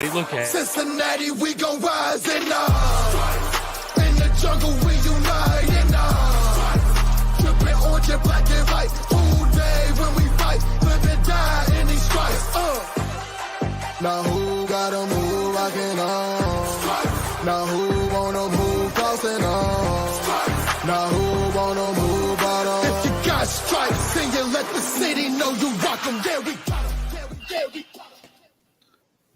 Look at Cincinnati, we gon' rise and in the jungle, we unite and tripping orange and black and white. All day when we fight, live and die in these stripes. Now who gotta move rockin' on? Now who wanna move crossing on? Now who wanna move out on? If you got stripes, then you let the city know you rock 'em. Yeah, we got 'em. Yeah, we got 'em.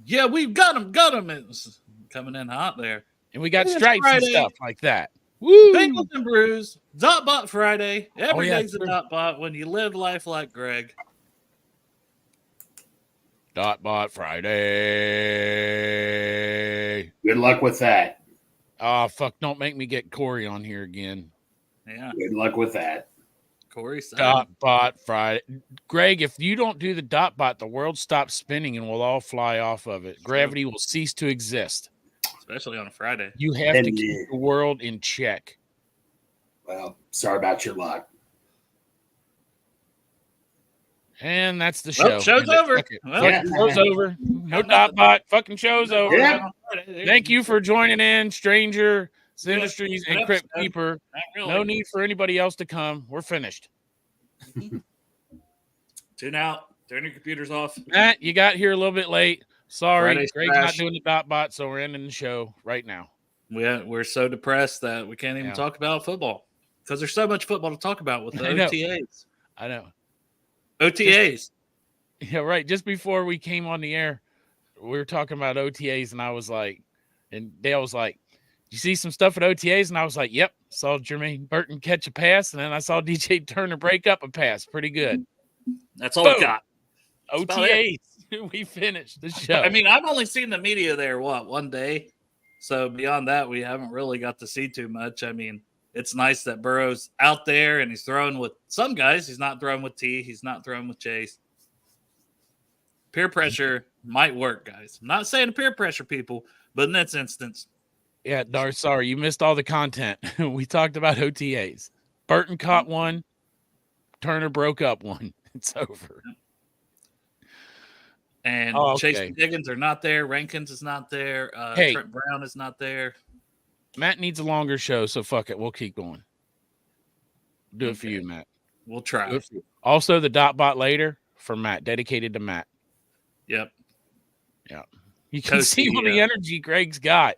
Yeah, we've got him. It's coming in hot there. and we got It's stripes Friday. and stuff like that. Woo! Bengals and Brews. Dotbot Friday. Every yeah, day's a Dotbot when you live life like Greg. Dotbot Friday. Good luck with that. Oh, fuck. Don't make me get Corey on here again. Yeah, Good luck with that. Corey said. Dotbot Friday. Greg, if you don't do the Dotbot, the world stops spinning and we'll all fly off of it. Gravity will cease to exist. Especially on a Friday. You have to keep the world in check. Well, sorry about your luck. And that's the show. Well, show's over. Fuck it. Well, Fucking show's over. No Dotbot. Fucking show's over. Yeah. Thank you for joining in, Stranger, Industries, and Yep. Crypt Keeper. Not really. No need for anybody else to come. We're finished. Tune out. Turn your computers off. Matt, you got here a little bit late. Sorry. Friday's Greg's trash. not doing the Dotbot, so we're ending the show right now. We're so depressed that we can't even talk about football because there's so much football to talk about with the I know. OTAs. I know. OTAs. Yeah, right. Just before we came on the air, we were talking about OTAs, and I was like, and Dale was like, you see some stuff at OTAs? And I was like, yep. Saw Jermaine Burton catch a pass, and then I saw DJ Turner break up a pass. Pretty good. That's all we Boom. got. That's about OTAs. We finished the show. I mean, I've only seen the media there, one day? So beyond that, we haven't really got to see too much. I mean, it's nice that Burrow's out there and he's throwing with some guys. He's not throwing with T. He's not throwing with Chase. Peer pressure might work, guys. I'm not saying to peer pressure people, but in this instance. Yeah, Dar, sorry, you missed all the content. We talked about OTAs. Burton caught one. Turner broke up one. It's over. And okay. Chase and Diggins are not there. Rankins is not there. Hey. Trent Brown is not there. Matt needs a longer show, so fuck it. We'll keep going. Do it for you, Matt. We'll try. Also, the Dotbot later for Matt, dedicated to Matt. Yep. Yeah. You can Coach, see all the energy Greg's got.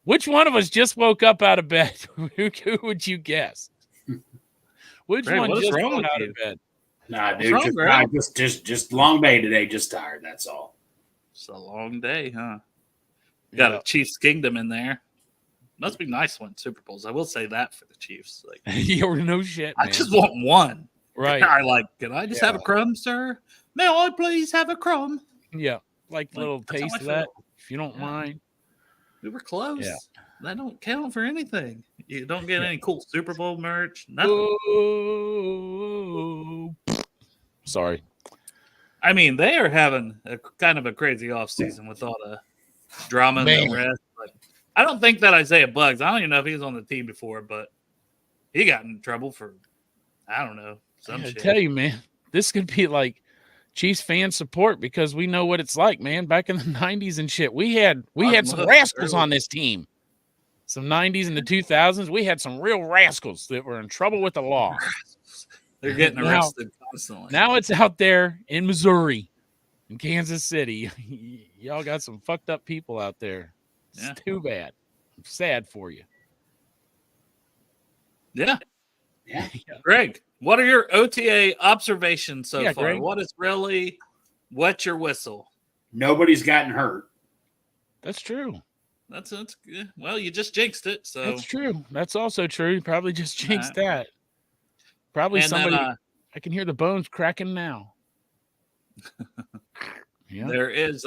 Which one of us just woke up out of bed? Who would you guess? Which Greg, one what is just wrong got with out you? of bed? Nah, What's dude, wrong, Greg? just long day today. Just tired. That's all. It's a long day, huh? You got a Chiefs Kingdom in there. Must be nice winning Super Bowls. I will say that for the Chiefs. Like, You're no shit, man. I just want one. Right. Can I just have a crumb, sir? May I please have a crumb? Yeah. Like a little that's how taste I of that, feel. if you don't mind. We were close. Yeah. That don't count for anything. You don't get any cool Super Bowl merch. Nothing. Ooh. Sorry. I mean, they are having a kind of a crazy offseason with all the drama and the rest. Like, I don't think that Isaiah Buggs, I don't even know if he was on the team before, but he got in trouble for, I don't know, some I shit. tell you, man, this could be like Chiefs fan support because we know what it's like, man. Back in the 90s and shit, we had some rascals on this team. Some 90s and the 2000s, we had some real rascals that were in trouble with the law. They're getting arrested constantly. Now it's out there in Missouri, in Kansas City. Y'all got some fucked up people out there. It's too bad. I'm sad for you. Yeah. Yeah. Greg, what are your OTA observations so far? Greg. What is really wet your whistle? Nobody's gotten hurt. That's true. That's well, you just jinxed it. So That's true. That's also true. You probably just jinxed that. Probably And somebody. then, I can hear the bones cracking now. Yeah. there is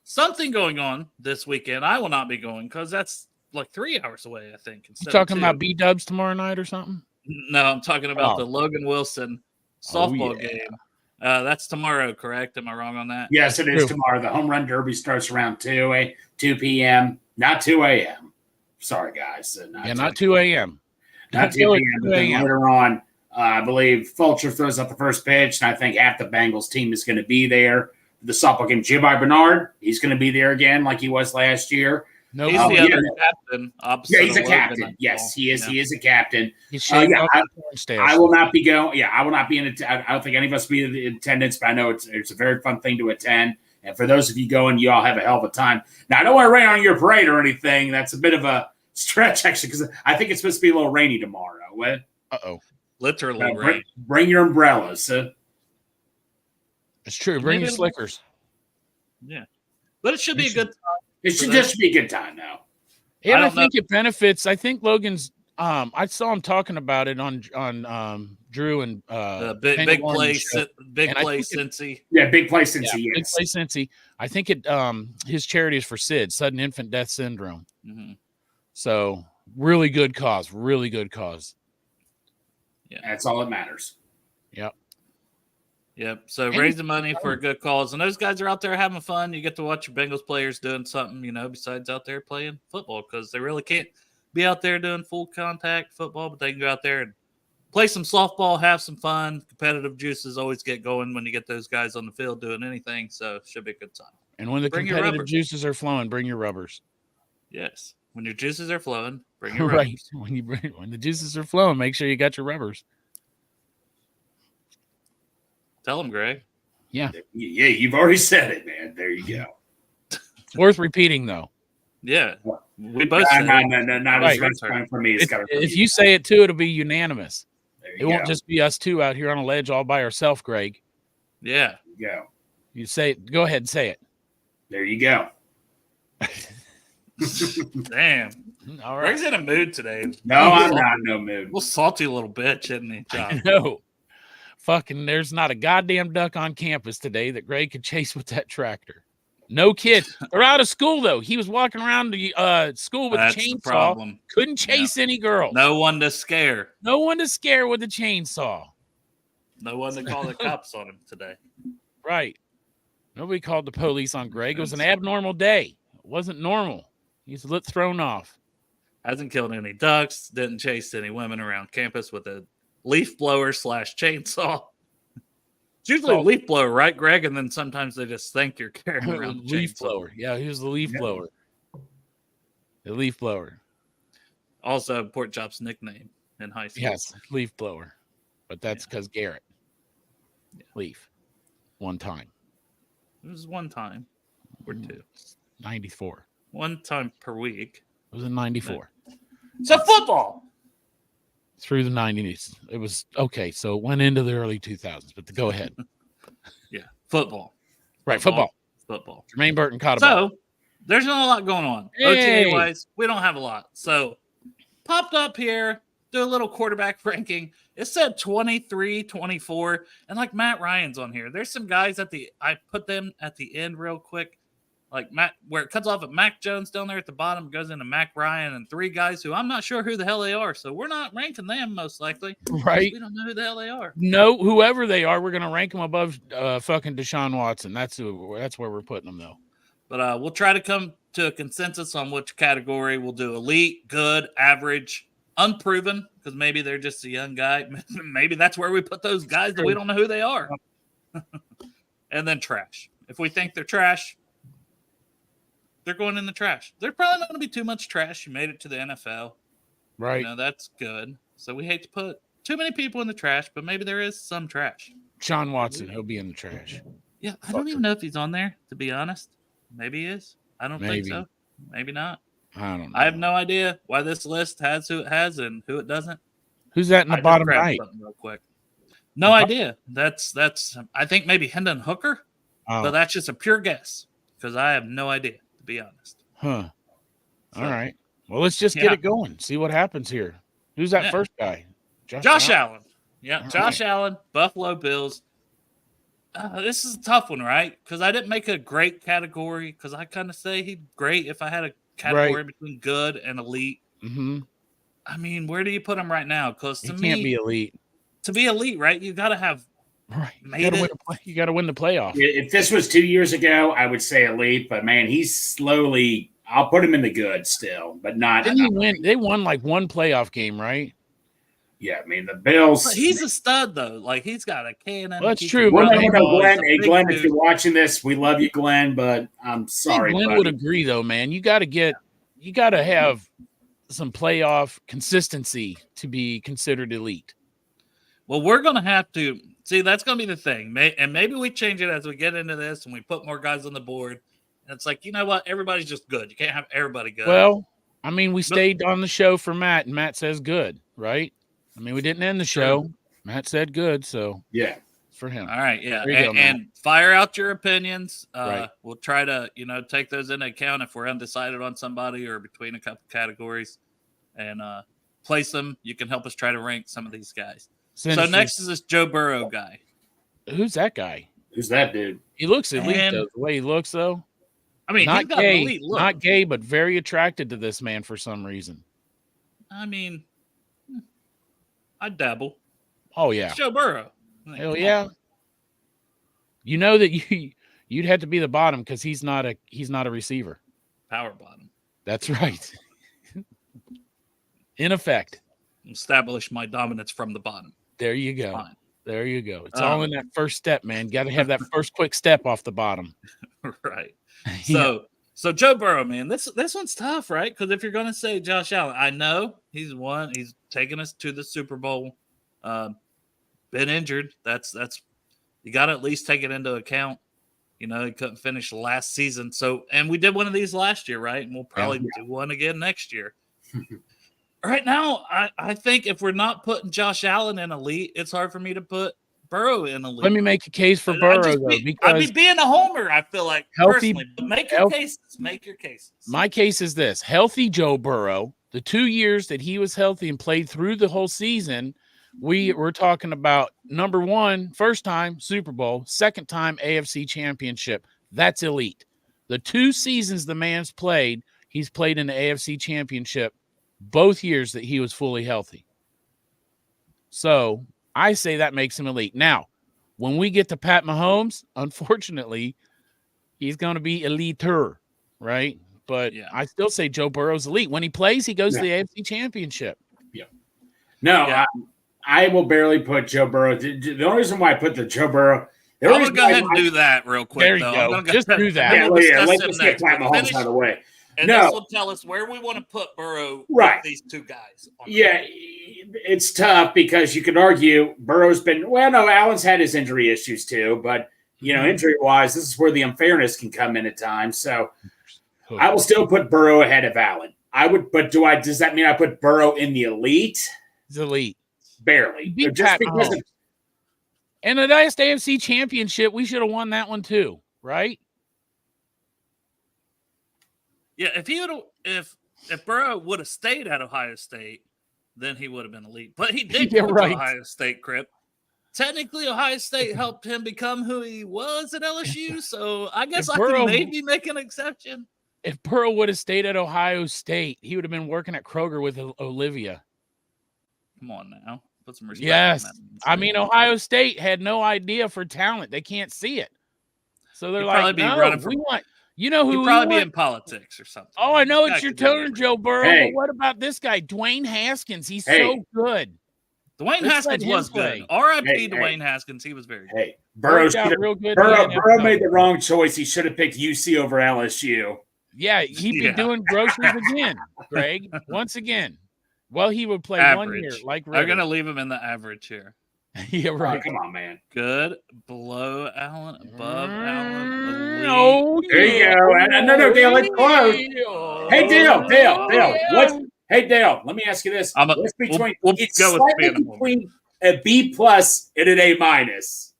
something going on this weekend. I will not be going because that's like 3 hours away, I think. You talking about B-dubs tomorrow night or something? No, I'm talking about the Logan Wilson softball game. That's tomorrow, correct? Am I wrong on that? Yes, it is tomorrow. The home run derby starts around 2 p.m., not 2 a.m. Sorry, guys. Not 2 a.m. Not 2 p.m. But then later on, I believe Fulcher throws out the first pitch, and I think half the Bengals team is going to be there the softball game. Jibbi Bernard, he's going to be there again like he was last year. No, He's the other captain. Yeah, he's a opposite of Logan, captain. I Yes, feel. he is. Yeah. He is a captain. he's shaved off the porn stash. I will not be going. Yeah, I will not be in. I don't think any of us will be in attendance, but I know it's a very fun thing to attend. And for those of you going, you all have a hell of a time. Now, I don't want to rain on your parade or anything. That's a bit of a stretch, actually, because I think it's supposed to be a little rainy tomorrow. What? Uh-oh. Literally rain. Bring your umbrellas. It's true. Bring Maybe your slickers. Yeah. But it should be a good time. It should just be a good time now. And I don't know. think it benefits. I think Logan's. I saw him talking about it on Drew and Big Penny play, Warren's show. big And I play, think Cincy. Yeah, big place in Yeah, yes. big play Cincy. I think it. His charity is for SID, sudden infant death syndrome. Mhm. So really good cause. Really good cause. That's all that matters. Yep. Yep. So raising money for a good cause. And those guys are out there having fun. You get to watch your Bengals players doing something, besides out there playing football, because they really can't be out there doing full contact football, but they can go out there and play some softball, have some fun. Competitive juices always get going when you get those guys on the field doing anything. So it should be a good time. And when the Bring your competitive rubbers. juices are flowing, bring your rubbers. Yes. When your juices are flowing, bring your Right. rubbers. When the juices are flowing, make sure you got your rubbers. Tell them, Greg. Yeah, you've already said it, man. There you go. It's worth repeating though. Yeah. We both said No, it. not Right. as much time for me. It's got to If you say it too, it'll be unanimous. there It you won't go. just be us two out here on a ledge all by ourselves, Greg. Yeah. There you go. You say it. Go ahead and say it. There you go. Damn. All right. Greg's in a mood today. No, I'm not in no mood. Little salty little bitch, isn't he, John? No. Fucking, there's not a goddamn duck on campus today that Greg could chase with that tractor. No kids. They're out of school though. He was walking around the school with That's a the chainsaw. problem. Couldn't chase any girls. No one to scare. No one to scare with a chainsaw. No one to call the cops on him today. Right. Nobody called the police on Greg. It was an abnormal day. It wasn't normal. He's lit thrown off. Hasn't killed any ducks. Didn't chase any women around campus with a leaf blower / chainsaw. It's usually a leaf blower, right, Greg? And then sometimes they just think you're carrying around a Leaf chainsaw. blower. Yeah, he was the leaf blower. The leaf blower. Also, Port Chop's nickname in high school. Yes, leaf blower. But that's because Garrett. Leaf. One time. It was one time or two. 94. One time per week. It was in 94. So football. Through the 90s. It was okay. So it went into the early 2000s, but go ahead. Yeah, football. Right, football. Football. Jermaine Burton caught a ball. So there's not a lot going on. Hey. OTA wise, we don't have a lot. So popped up here, do a little quarterback ranking. It said 23, 24, and like Matt Ryan's on here. There's some guys I put them at the end real quick. Like Matt, where it cuts off at Mac Jones down there at the bottom, goes into Mac Ryan and three guys who I'm not sure who the hell they are. So we're not ranking them most likely. Right. We don't know who the hell they are. No, whoever they are, we're going to rank them above fucking Deshaun Watson. That's where we're putting them, though. But we'll try to come to a consensus on which category we'll do: elite, good, average, unproven, because maybe they're just a young guy. Maybe that's where we put those guys that we don't know who they are. And then trash. If we think they're trash, they're going in the trash. They're probably not going to be too much trash. You made it to the NFL. Right. That's good. So we hate to put too many people in the trash, but maybe there is some trash. Sean Watson, he'll be in the trash. Yeah, I don't even know if he's on there, to be honest. Maybe he is. I don't think so. Maybe not. I don't know. I have no idea why this list has who it has and who it doesn't. Who's that in the I bottom just grabbed right? something real quick. No idea. That's. I think maybe Hendon Hooker, Oh, but that's just a pure guess because I have no idea, to be honest. huh. So, All right. Well, let's just get Yeah. it going. See what happens here. Who's that Yeah. first guy? Josh Allen. Yeah, All Josh Allen, Buffalo Bills. This is a tough one, right? Because I didn't make a great category because I kind of say he's great if I had a category between good and elite. Mm-hmm. I mean, where do you put him right now? Because He to can't me, be elite. to be elite, right, you got to have Right. made it. You got to win the playoff. If this was 2 years ago, I would say elite, but man, he's slowly. I'll put him in the good still, but not. Didn't he win? They won like one playoff game, right? Yeah, I mean the Bills. But he's a stud though. Like he's got a cannon. Well, that's He true. can Well, run no, the no, ball. He's Glenn. a Hey, big Glenn, if dude. you're watching this, we love you, Glenn, but I'm I think sorry. Glenn buddy. would agree, though, man. You got to have some playoff consistency to be considered elite. Well, we're going to have to see. That's going to be the thing, and maybe we change it as we get into this and we put more guys on the board. And it's like, you know what? Everybody's just good. You can't have everybody good. Well, I mean, we stayed on the show for Matt, and Matt says good, right? I mean, we didn't end the show. Matt said good, so Yeah. for him. All right, yeah, There you go, and fire out your opinions. Right. We'll try to, take those into account if we're undecided on somebody or between a couple categories, and place them. You can help us try to rank some of these guys. So next is this Joe Burrow guy. Who's that guy? Who's that dude? He looks elite, And- though, the way he looks, though. I mean, Not he's got an gay, elite look. not gay, but very attracted to this man for some reason. I mean, I'd dabble. Oh yeah, It's Joe Burrow. Like, hell come yeah. on. You know that you'd have to be the bottom because he's not a receiver. Power bottom. That's right. In effect, Establish my dominance from the bottom. there you go. Fine. There you go. It's all in that first step, man. Got to have that first quick step off the bottom. Right. Yeah. So Joe Burrow, man, this one's tough, right? Because if you're going to say Josh Allen, I know he's taken us to the Super Bowl, been injured. That's you got to at least take it into account. He couldn't finish last season. So, and we did one of these last year, right? And we'll probably do one again next year. Right now, I think if we're not putting Josh Allen in elite, it's hard for me to put Burrow in elite. Let me make a case for Burrow, though, because I'd be being a homer, I feel like, Healthy- personally. But make your cases. Make your cases. my case is this: healthy Joe Burrow, the 2 years that he was healthy and played through the whole season, we're talking about number one, first time Super Bowl, second time AFC Championship. That's elite. The 2 seasons the man's played, he's played in the AFC Championship both years that he was fully healthy. So I say that makes him elite. Now, when we get to Pat Mahomes, unfortunately, he's going to be elite-er, right? But Yeah. I still say Joe Burrow's elite. When he plays, he goes to the AFC Championship. No, Yeah. I will barely put Joe Burrow. The only reason why I put the Joe Burrow. The I'm only going to go ahead and do that real quick. There you though. go. I'm gonna Just do that. Yeah, We'll let's discuss him get next. Pat Mahomes Finish- out of the way. And No. this will tell us where we want to put Burrow Right. with these two guys. Yeah, it's tough because you could argue Burrow's been Allen's had his injury issues too, but injury wise, this is where the unfairness can come in at times. So I will still put Burrow ahead of Allen. I would, but does that mean I put Burrow in the elite? He's elite. Barely. Beat Just Pat because Mahomes. And the last AFC Championship, we should have won that one too, right? Yeah, if Burrow would have stayed at Ohio State, then he would have been elite. But he did Yeah, go to right. Ohio State, Crip. Technically, Ohio State helped him become who he was at LSU, so I guess If I Burrow- can maybe make an exception. If Burrow would have stayed at Ohio State, he would have been working at Kroger with Olivia. Come on now. Put some respect Yes. on that. I mean, Ohio State had no idea for talent. They can't see it. So they're He'd like, probably be no, running for- we want, you know who He'd we probably be want? in politics or something. Oh, I know Guy it's your could do turn, whatever. Joe Burrow, Hey. but what about this guy, Dwayne Haskins? He's Hey. so good. Dwayne Let's let Haskins him was play. good. R.I.P. Hey, Dwayne Haskins. He was very good. Hey, Burrow Worked out real good. in the Burrow NFL. made the wrong choice. He should have picked UC over LSU. Yeah, he'd be Yeah. doing groceries again, Greg. Once again. Well, he would play 1 year Average. like I'm Ritter. going to leave him in the average here. Yeah, Oh, right. come on, man. Good. Below Allen. Above Allen. elite. Oh, There you go. No, Dale, it's close. Hey, Dale. Hey, Dale. Let me ask you this. What's between? we'll it's go with slightly being a moment. between a B plus and an A minus.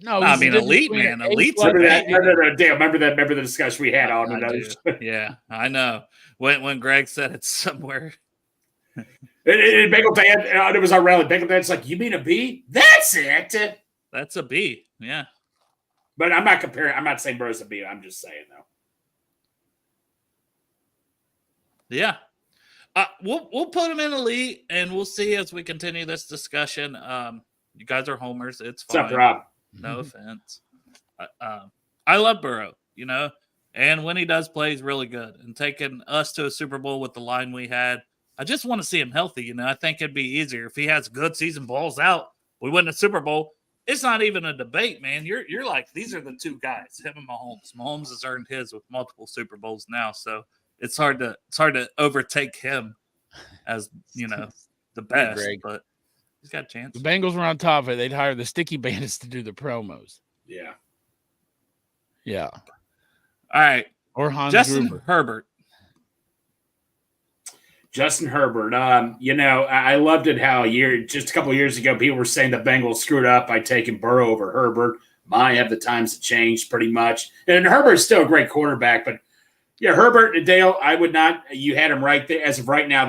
No, I he's mean, different elite, between man. an A Elite's plus Remember and that? a- No, Dale. Remember the discussion we had on I another. do. Yeah, I know. When Greg said it's somewhere. And Bagel Dad, it was our rally. Bagel Dad's like, you mean a B? That's it. That's a B. Yeah. But I'm not comparing. I'm not saying Burrow's a B. I'm just saying though. Yeah. We'll put him in elite, and we'll see as we continue this discussion. You guys are homers. It's What's fine. up, Rob? No offense. I love Burrow, and when he does play, he's really good. And taking us to a Super Bowl with the line we had, I just want to see him healthy. I think it'd be easier if he has good season, balls out. We win the Super Bowl. It's not even a debate, man. You're like, these are the two guys, him and Mahomes. Mahomes has earned his with multiple Super Bowls now, so it's hard to overtake him as the best. Greg. But he's got a chance. The Bengals were on top of it. They'd hire the Sticky Bandits to do the promos. Yeah. Yeah. All right. Or Hans Justin Gruber. Herbert. Justin Herbert. I loved it how just a couple of years ago, people were saying the Bengals screwed up by taking Burrow over Herbert. Have the times changed pretty much. And Herbert's still a great quarterback, but Herbert and Dale, I would not. You had him right there. As of right now,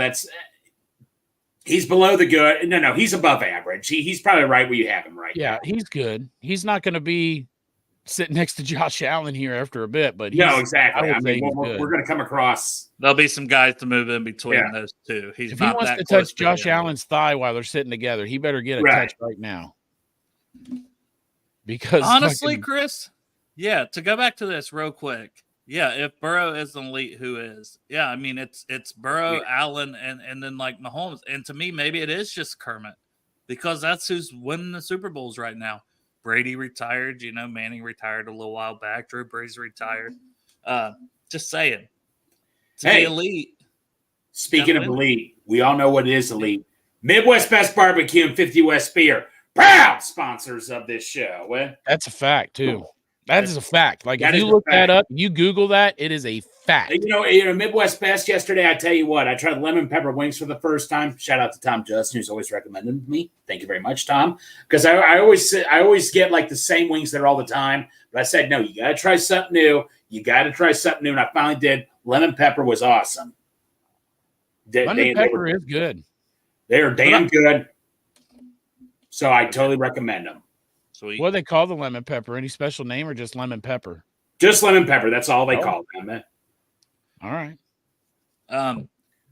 he's below the good. No, he's above average. He's probably right where you have him right now. Yeah, he's good. He's not going to be sitting next to Josh Allen here after a bit, but no, exactly. We're going to come across. There'll be some guys to move in between those two. If he wants to touch Josh Allen's thigh while they're sitting together, he better get a touch right now. Because honestly, Chris, to go back to this real quick. Yeah, if Burrow is an elite, who is? Yeah, I mean it's Burrow, Allen, and then like Mahomes. And to me, maybe it is just Kermit because that's who's winning the Super Bowls right now. Brady retired, Manning retired a little while back. Drew Brees retired. Just saying. To be elite. Speaking of elite, we all know what is elite. Midwest Best Barbecue and 50 West Beer, proud sponsors of this show. That's a fact too. That is a fact. Like if you look that up, you Google that, it is a fact. Midwest Best yesterday, I tell you what, I tried lemon pepper wings for the first time. Shout out to Tom Justin, who's always recommended them to me. Thank you very much, Tom. Because I always get like the same wings there all the time. But I said, no, you got to try something new. And I finally did. Lemon pepper was awesome. Lemon pepper is good. They are damn good. So I totally recommend them. Sweet. What do they call the lemon pepper? Any special name or just lemon pepper? Just lemon pepper. That's all they call them, man. All right.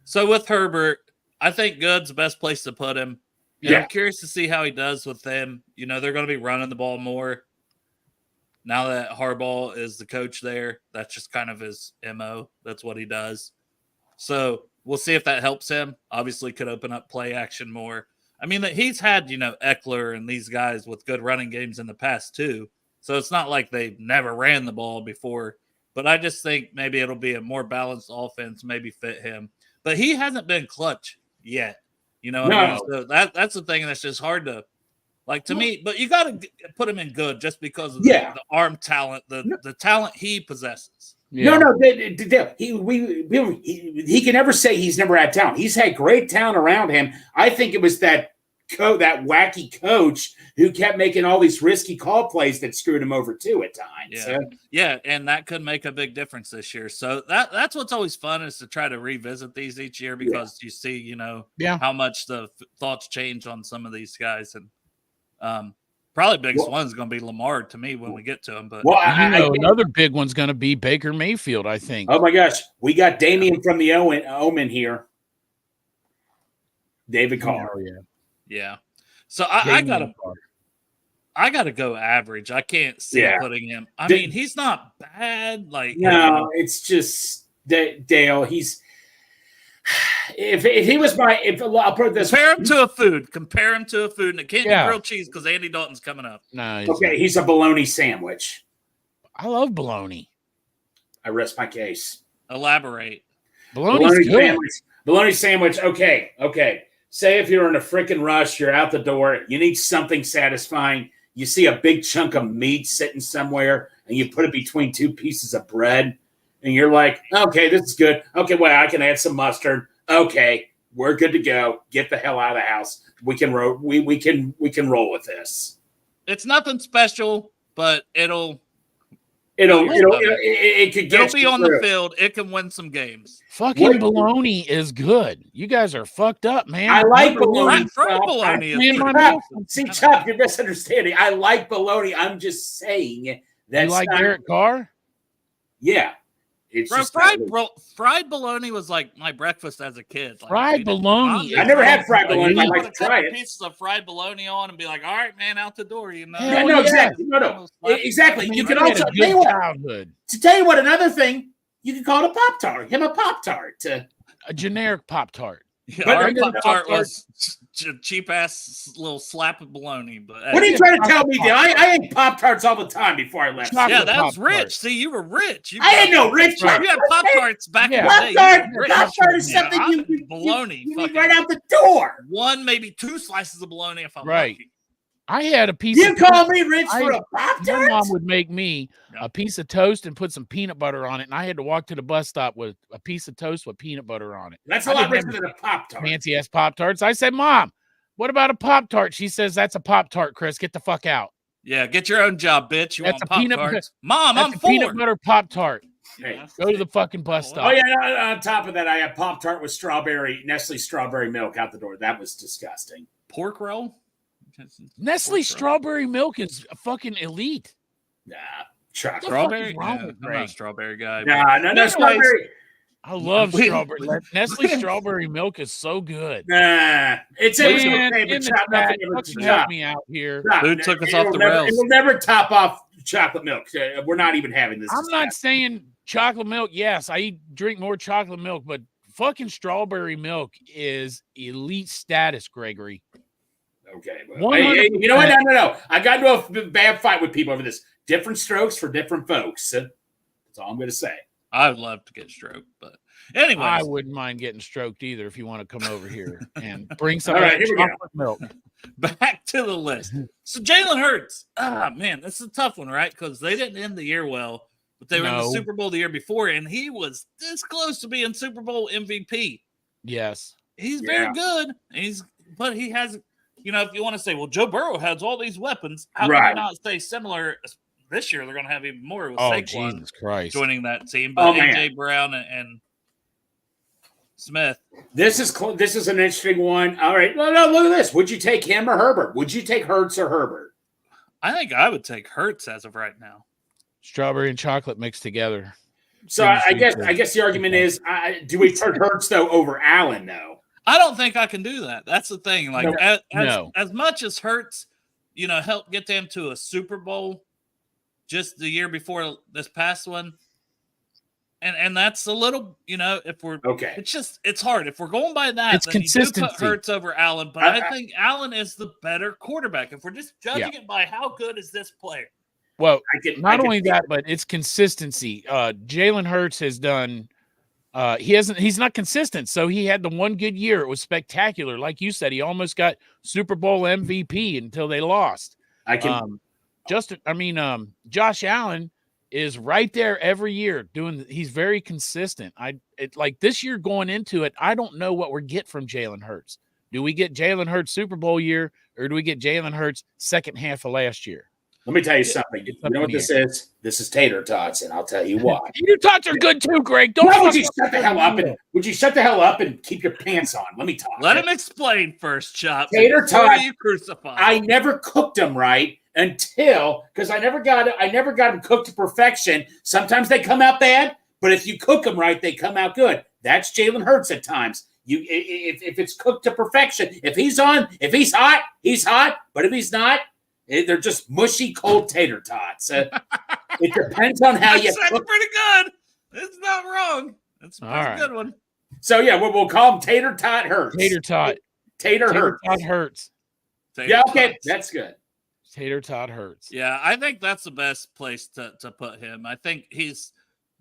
So with Herbert, I think good's the best place to put him. And I'm curious to see how he does with them. They're going to be running the ball more. Now that Harbaugh is the coach there, that's just kind of his MO. That's what he does. So we'll see if that helps him. Obviously could open up play action more. I mean, he's had, Eckler and these guys with good running games in the past too. So it's not like they've never ran the ball before. But I just think maybe it'll be a more balanced offense, maybe fit him. But he hasn't been clutch yet. No. I mean? So that's the thing that's just hard to, to me. But you got to put him in good just because of the arm talent, the talent he possesses. Yeah. No, he can never say he's never had talent. He's had great talent around him. I think it was that wacky coach who kept making all these risky call plays that screwed him over too at times. Yeah, and that could make a big difference this year. So that's what's always fun is to try to revisit these each year because you see, how much the thoughts change on some of these guys. And probably biggest one is going to be Lamar to me when we get to him. But another big one's going to be Baker Mayfield, I think. Oh my gosh, we got Damien from the Omen here. David Carr. Oh, yeah. Yeah. So I gotta go average. I can't see putting him. I mean, he's not bad. It's just Dale. He's if he was I'll put it this compare him to a food, and it can't be grilled cheese because Andy Dalton's coming up. No, he's a bologna sandwich. I love bologna. I rest my case. Elaborate. Bologna sandwich. Okay. Say if you're in a freaking rush, you're out the door, you need something satisfying. You see a big chunk of meat sitting somewhere, and you put it between two pieces of bread, and you're like, okay, this is good. Okay, well, I can add some mustard. Okay, we're good to go. Get the hell out of the house. We can roll with this. It's nothing special, but it could be on the field. It can win some games. Fucking bologna is good. You guys are fucked up, man. I like bologna. See, Chuck, you're misunderstanding. I like bologna. I'm just saying that. You like Derek Carr? Yeah. Fried bologna was like my breakfast as a kid. Fried bologna. I never had fried bologna. I'd like to try it. Pieces of fried bologna on and be like, all right, man, out the door. Exactly. Exactly. You can also tell you what. Another thing, you can call it a Pop-Tart. A generic Pop-Tart. Yeah, But our I didn't- Pop-Tart was cheap ass little slap of bologna. But What are you trying to tell me? Pop-Tart. I ate Pop-Tarts all the time before I left. Chocolate yeah, that was Pop-Tart. rich. See, you were rich. I ain't no rich. You had Pop-Tarts back in the Yeah. day. You were rich. Pop-Tart is Yeah, something I'm you bologna. you eat fucking right out the door. one, maybe 2 slices of bologna if I'm Right. lucky. I had a piece You of call me rich I- for a My Pop-Tart? mom would make me a piece of toast and put some peanut butter on it, and I had to walk to the bus stop with a piece of toast with peanut butter on it. That's I a lot didn't richer have than a Pop-Tart. Fancy ass Pop-Tarts. I said, Mom, what about a Pop-Tart? She says, that's a Pop-Tart, Chris. Get the fuck out. Yeah, get your own job, bitch. You That's want a peanut Pop-Tarts? Mom, That's I'm a 4. peanut butter Pop-Tart. Hey. Go to the fucking bus Oh, stop. Oh yeah, on top of that, I had Pop-Tart with Nestle strawberry milk out the door. That was disgusting. Pork roll? Nestle Pork roll. strawberry milk is fucking elite. Nah, chocolate. Strawberry? is wrong Yeah, with I'm not Greg? a strawberry guy. Nah, no Anyways, strawberry. I love We- strawberry. Nestle strawberry milk is so good. Nah, it's Man, okay, in but the chocolate chat, nothing ever fucking top. help me out here. Food took us It'll off the never- rails. It will never top off chocolate milk. We're not even having this. I'm not discussion. saying chocolate milk. Yes, drink more chocolate milk, but fucking strawberry milk is elite status, Gregory. Okay. Well, 100%. hey, you know what? No. I got into a bad fight with people over this. Different strokes for different folks. That's all I'm going to say. I would love to get stroked, but anyways. I wouldn't mind getting stroked either if you want to come over here and bring some All of right, that here we go. chocolate milk. Back to the list. So Jalen Hurts. Man, this is a tough one, right? Because they didn't end the year well, but they were in the No. Super Bowl the year before, and he was this close to being Super Bowl MVP. Yes. He's Yeah. very good. But he has, if you want to say, well, Joe Burrow has all these weapons, how can Right. you not say similar? This year they're going to have even more with Oh, Saquon Jesus Christ. joining that team. But man. AJ Brown and Smith. This is an interesting one. All right. No, look at this. Would you take him or Herbert? Would you take Hurts or Herbert? I think I would take Hurts as of right now. Strawberry and chocolate mixed together. So I guess the argument is, do we put Hurts though over Allen though? I don't think I can do that. That's the thing. Like No. as much as Hurts, helped get them to a Super Bowl just the year before this past one. And that's a little, if we're Okay. it's hard. If we're going by that, It's then you do consistency. put Hurts over Allen. But I think Allen is the better quarterback. If we're just judging it by how good is this player. Well, I not can only see that, but it's consistency. Jalen Hurts has done he's not consistent. So he had the one good year. It was spectacular. Like you said, he almost got Super Bowl MVP until they lost. I can. Josh Allen is right there every year he's very consistent. Like this year going into it, I don't know what we get from Jalen Hurts. Do we get Jalen Hurts Super Bowl year or do we get Jalen Hurts second half of last year? Let me tell you something. You know what this is? This is tater tots, and I'll tell you why. Your tots are good too, Greg. Don't Would you fuck shut the hell up and would you shut the hell up and keep your pants on? Let me talk. Let him explain first, Chop. Tater before tot. you crucify. I never cooked them right until because I never got them cooked to perfection. Sometimes they come out bad, but if you cook them right, they come out good. That's Jalen Hurts at times. If it's cooked to perfection, if he's hot, he's hot. But if he's not, they're just mushy, cold tater tots. It depends on how you That's cook. pretty good. It's not wrong. It's a All pretty right. good one. So yeah, we'll call them tater tot Hurts. Tater tot. Tater Hurts. Tot Hurts. Tater Yeah, okay, tots. that's good. Tater tot Hurts. Yeah, I think that's the best place to put him. I think he's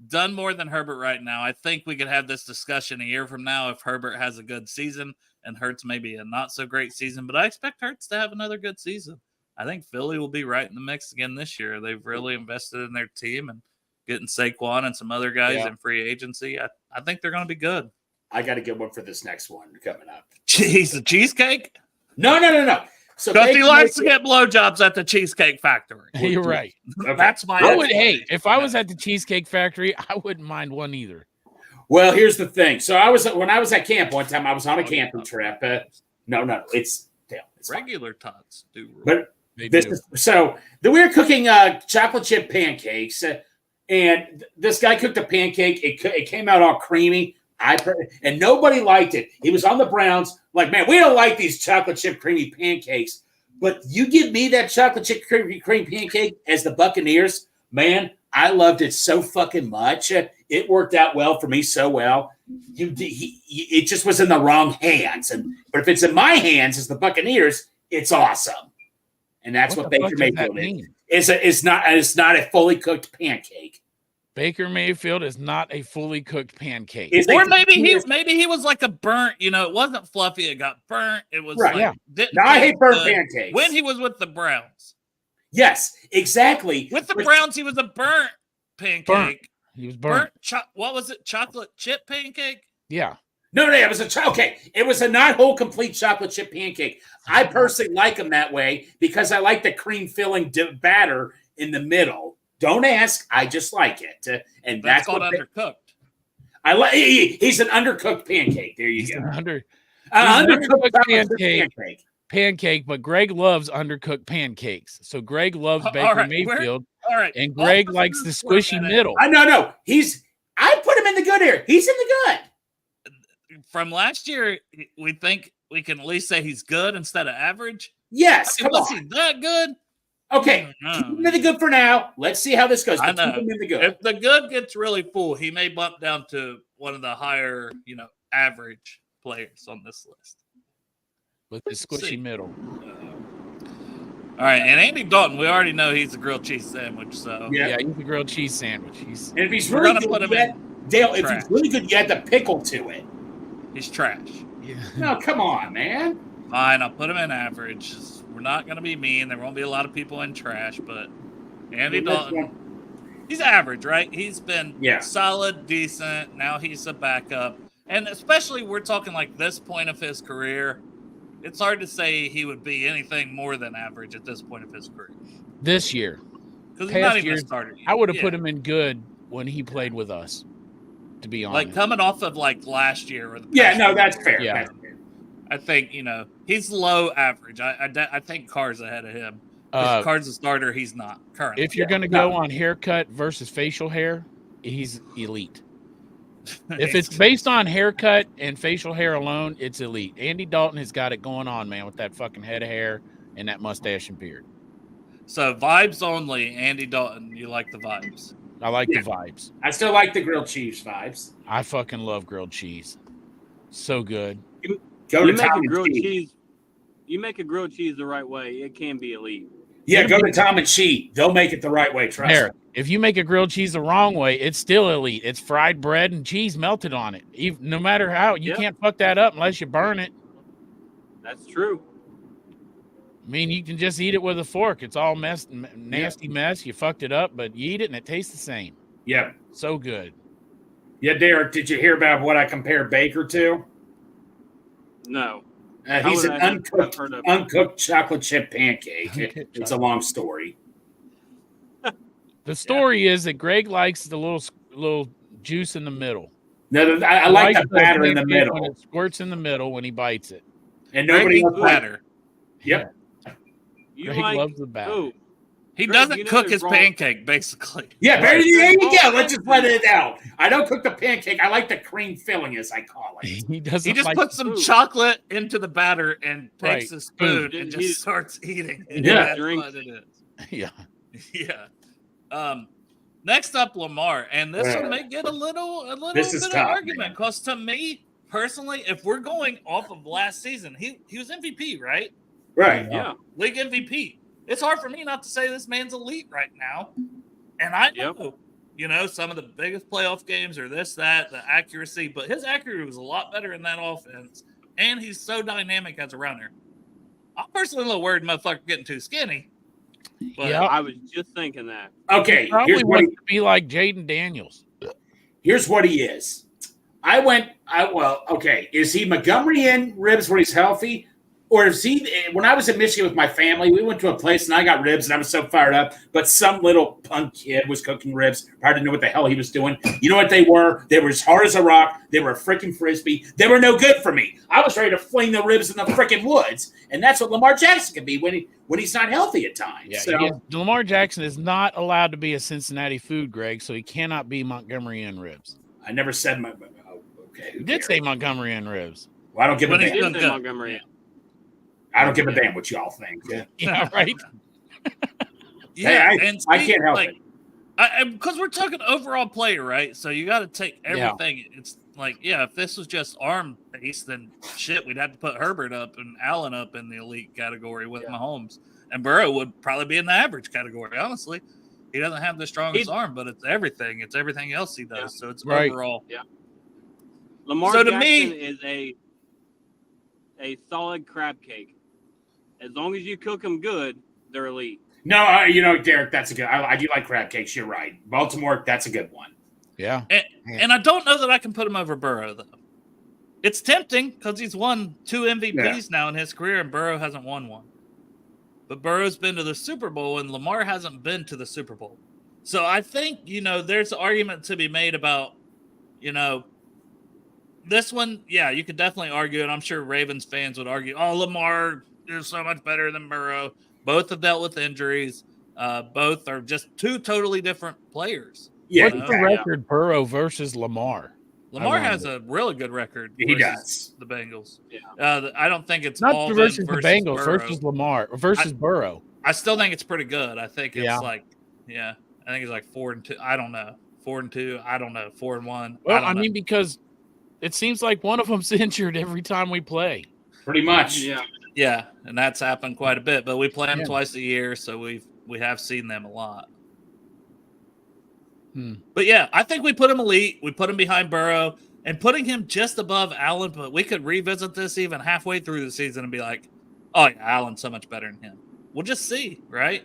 done more than Herbert right now. I think we could have this discussion a year from now if Herbert has a good season and Hurts maybe a not so great season. But I expect Hurts to have another good season. I think Philly will be right in the mix again this year. They've really invested in their team and getting Saquon and some other guys in free agency. I think they're going to be good. I got a good one for this next one coming up. Jeez, the cheesecake? No. So Because he Baker likes to Mayfield- get blowjobs at the Cheesecake Factory. You're right. Okay. That's my. If I was at the Cheesecake Factory, I wouldn't mind one either. Well, here's the thing. So when I was at camp one time, I was on a camping trip. No, it's fine. Regular tots do. But They this do. is, so we were cooking chocolate chip pancakes, and this guy cooked a pancake. It came out all creamy. And nobody liked it. He was on the Browns. Like, man, we don't like these chocolate chip creamy pancakes. But you give me that chocolate chip creamy pancake as the Buccaneers, man, I loved it so fucking much. It worked out well for me so well. It just was in the wrong hands. But if it's in my hands as the Buccaneers, it's awesome. And that's what Baker Mayfield is. It's not a fully cooked pancake. Baker Mayfield is not a fully cooked pancake. Or maybe he was like a burnt, it wasn't fluffy, it got burnt. It was right. No, I hate burnt pancakes. When he was with the Browns. Yes, exactly. With the Browns, he was a burnt pancake. Burnt. He was burnt. What was it? Chocolate chip pancake? Yeah. No, it was it was a not whole complete chocolate chip pancake. I personally like them that way because I like the cream filling batter in the middle. Don't ask. I just like it, and that's called undercooked. I like. He's an undercooked pancake. There you go. Undercooked pancake. But Greg loves undercooked pancakes. So Greg loves Baker Mayfield. All right, and Greg likes the squishy middle. No. I put him in the good area. He's in the good. From last year, we think we can at least say he's good instead of average. Yes. Was he that good? Okay, keep him in the good for now. Let's see how this goes. I know. Keep him in the good. If the good gets really full, he may bump down to one of the higher, average players on this list. With the squishy middle. All right, and Andy Dalton, we already know he's a grilled cheese sandwich. So yeah, he's a grilled cheese sandwich. And if he's really good, if he's really good, you add the pickle to it. He's trash. Yeah. No, come on, man. Fine, I'll put him in average. We're not going to be mean. There won't be a lot of people in trash, but Andy Dalton, he's average, right? He's been solid, decent. Now he's a backup. And especially we're talking like this point of his career, it's hard to say he would be anything more than average at this point of his career. This year. Because he's not even a starter yet. I would have put him in good when he played with us, to be honest. Like coming off of like last year. Or the that's fair. Yeah. That's fair. I think, he's low average. I think Carr's ahead of him. If Carr's a starter, he's not currently. If you're going to go on haircut versus facial hair, he's elite. If it's based on haircut and facial hair alone, it's elite. Andy Dalton has got it going on, man, with that fucking head of hair and that mustache and beard. So vibes only, Andy Dalton. You like the vibes? I like the vibes. I still like the grilled cheese vibes. I fucking love grilled cheese. So good. You make a grilled cheese the right way, it can be elite. Yeah, go to Tom and Cheat. They'll make it the right way. Trust me. If you make a grilled cheese the wrong way, it's still elite. It's fried bread and cheese melted on it. No matter how, you can't fuck that up unless you burn it. That's true. I mean, you can just eat it with a fork. It's all nasty mess. You fucked it up, but you eat it and it tastes the same. Yeah. So good. Yeah, Derek, did you hear about what I compared Baker to? No. He's an uncooked chocolate chip pancake. It's a long story. The story is that Greg likes the little juice in the middle. No, I like the batter in the middle. When it squirts in the middle when he bites it. And nobody else batter. Yep. Greg loves the batter. He doesn't cook his pancake, basically. Yeah, there you go. Let's just let it out. I don't cook the pancake. I like the cream filling, as I call it. He just puts some chocolate into the batter and takes a spoon and just starts eating. Yeah. What it is. Yeah. Next up, Lamar, and this one may get a little bit of argument because to me personally, if we're going off of last season, he was MVP, right? Right. Yeah. League MVP. It's hard for me not to say this man's elite right now. And I know, some of the biggest playoff games are this, that, the accuracy, but his accuracy was a lot better in that offense. And he's so dynamic as a runner. I'm personally a little worried motherfucker getting too skinny. But I was just thinking that. Okay. Probably wants to be like Jaden Daniels. Here's what he is. Is he Montgomery in ribs when he's healthy? Or is he, when I was in Michigan with my family, we went to a place and I got ribs and I was so fired up, but some little punk kid was cooking ribs. I didn't know what the hell he was doing. You know what they were? They were as hard as a rock. They were a freaking Frisbee. They were no good for me. I was ready to fling the ribs in the freaking woods. And that's what Lamar Jackson can be when he's not healthy at times. Yeah, so, Lamar Jackson is not allowed to be a Cincinnati food, Greg, so he cannot be Montgomery Inn ribs. I never said okay. You did say Montgomery Inn ribs. Well, I don't give a damn. Montgomery. I don't give a damn what y'all think. Yeah, right. yeah, hey, I can't help it. Because we're talking overall player, right? So you got to take everything. Yeah. It's like, if this was just arm based, then shit, we'd have to put Herbert up and Allen up in the elite category with Mahomes, and Burrow would probably be in the average category. Honestly, he doesn't have the strongest arm, but it's everything. It's everything else he does. Yeah. So it's overall. Yeah. Lamar Jackson is a solid crab cake. As long as you cook them good, they're elite. No, Derek, that's a good. I do like crab cakes. You're right. Baltimore, that's a good one. Yeah. And I don't know that I can put him over Burrow, though. It's tempting because he's won 2 MVPs now in his career, and Burrow hasn't won one. But Burrow's been to the Super Bowl, and Lamar hasn't been to the Super Bowl. So I think, there's an argument to be made about, this one, you could definitely argue, and I'm sure Ravens fans would argue, Lamar is so much better than Burrow. Both have dealt with injuries. Both are just 2 totally different players. Yeah, what's the record, Burrow versus Lamar? Lamar has a really good record. He does. The Bengals. Yeah. I don't think it's not all versus the Bengals Burrow. Versus Lamar versus Burrow. I still think it's pretty good. I think it's I think it's like 4-2. I don't know. 4-2. I don't know. 4-1. Well, I mean, because it seems like one of them's injured every time we play. Pretty much. Yeah. Yeah, and that's happened quite a bit. But we play them twice a year, so we have seen them a lot. But I think we put him elite. We put him behind Burrow, and putting him just above Allen. But we could revisit this even halfway through the season and be like, "Oh, yeah, Allen's so much better than him." We'll just see, right?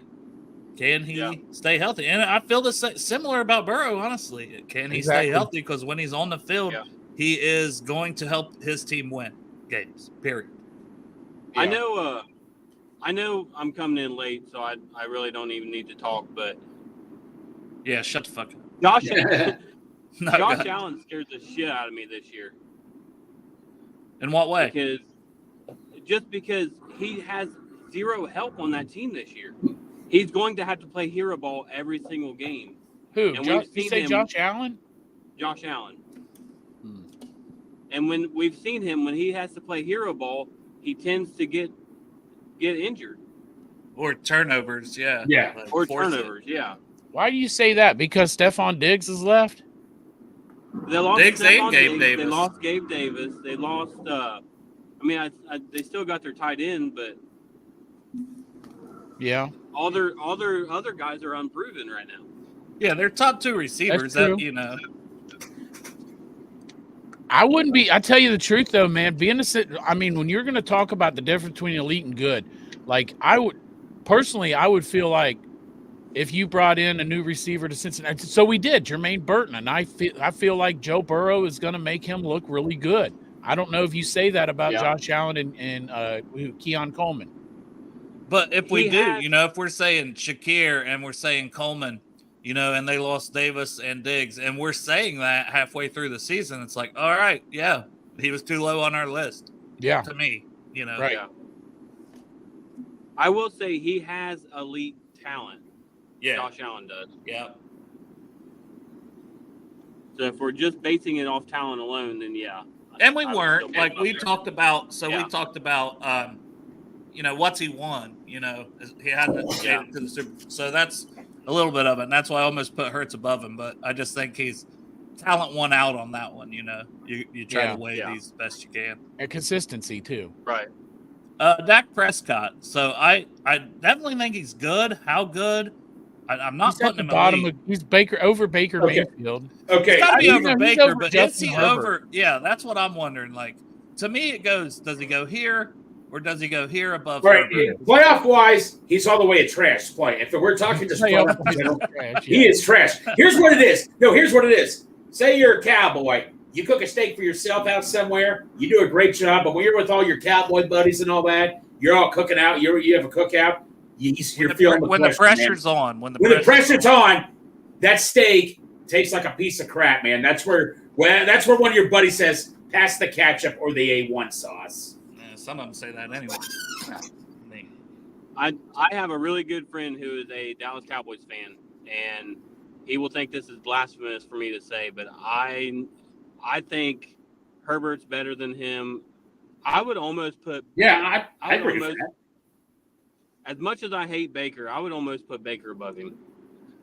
Can he stay healthy? And I feel similar about Burrow. Honestly, can he stay healthy? Because when he's on the field, he is going to help his team win games. Period. Yeah. I know I'm coming in late, so I really don't even need to talk, but shut the fuck up. Josh Allen scares the shit out of me this year. In what way? Because he has zero help on that team this year. He's going to have to play hero ball every single game. Who? Josh Allen? Josh Allen. And when we've seen him, when he has to play hero ball, he tends to get injured. Or turnovers, Or turnovers, Why do you say that? Because Stephon Diggs is left? They lost Diggs and Gabe Davis. They lost Gabe Davis. They lost they still got their tight end, but all their other guys are unproven right now. Yeah, they're top 2 receivers. I wouldn't be. I tell you the truth, though, man. When you're going to talk about the difference between elite and good, like I would feel like if you brought in a new receiver to Cincinnati, so we did, Jermaine Burton, and I feel like Joe Burrow is going to make him look really good. I don't know if you say that about Josh Allen and Keon Coleman. But if we if we're saying Shakir and we're saying Coleman, and they lost Davis and Diggs, and we're saying that halfway through the season, it's like, all right, he was too low on our list. Yeah. To me, Right. Yeah. I will say he has elite talent. Yeah. Josh Allen does. Yeah. So if we're just basing it off talent alone, then And we weren't. Like we talked about, we talked about, what's he won? He hadn't made it to the Super Bowl. So that's a little bit of it. And that's why I almost put Hurts above him. But I just think he's talent won out on that one. You try to weigh these best you can. And consistency, too. Right. Dak Prescott. So I definitely think he's good. How good? I'm not putting him bottom. He's over Baker Mayfield. Okay, it's got to be over Baker, but is he Herbert. over? Yeah, that's what I'm wondering. Like to me, it goes. Does he go here or does he go here above? Right, playoff wise, he's all the way a trash play. If we're talking just playoff, he is trash. Here's what it is. No, here's what it is. Say you're a cowboy. You cook a steak for yourself out somewhere. You do a great job, but when you're with all your cowboy buddies and all that, you're all cooking out. You have a cookout. You're feeling when the pressure's on. When the pressure's on, that steak tastes like a piece of crap, man. That's where one of your buddies says, "Pass the ketchup or the A1 sauce." Yeah, some of them say that anyway. I have a really good friend who is a Dallas Cowboys fan, and he will think this is blasphemous for me to say, but I think Herbert's better than him. I would almost put I agree with that. As much as I hate Baker, I would almost put Baker above him.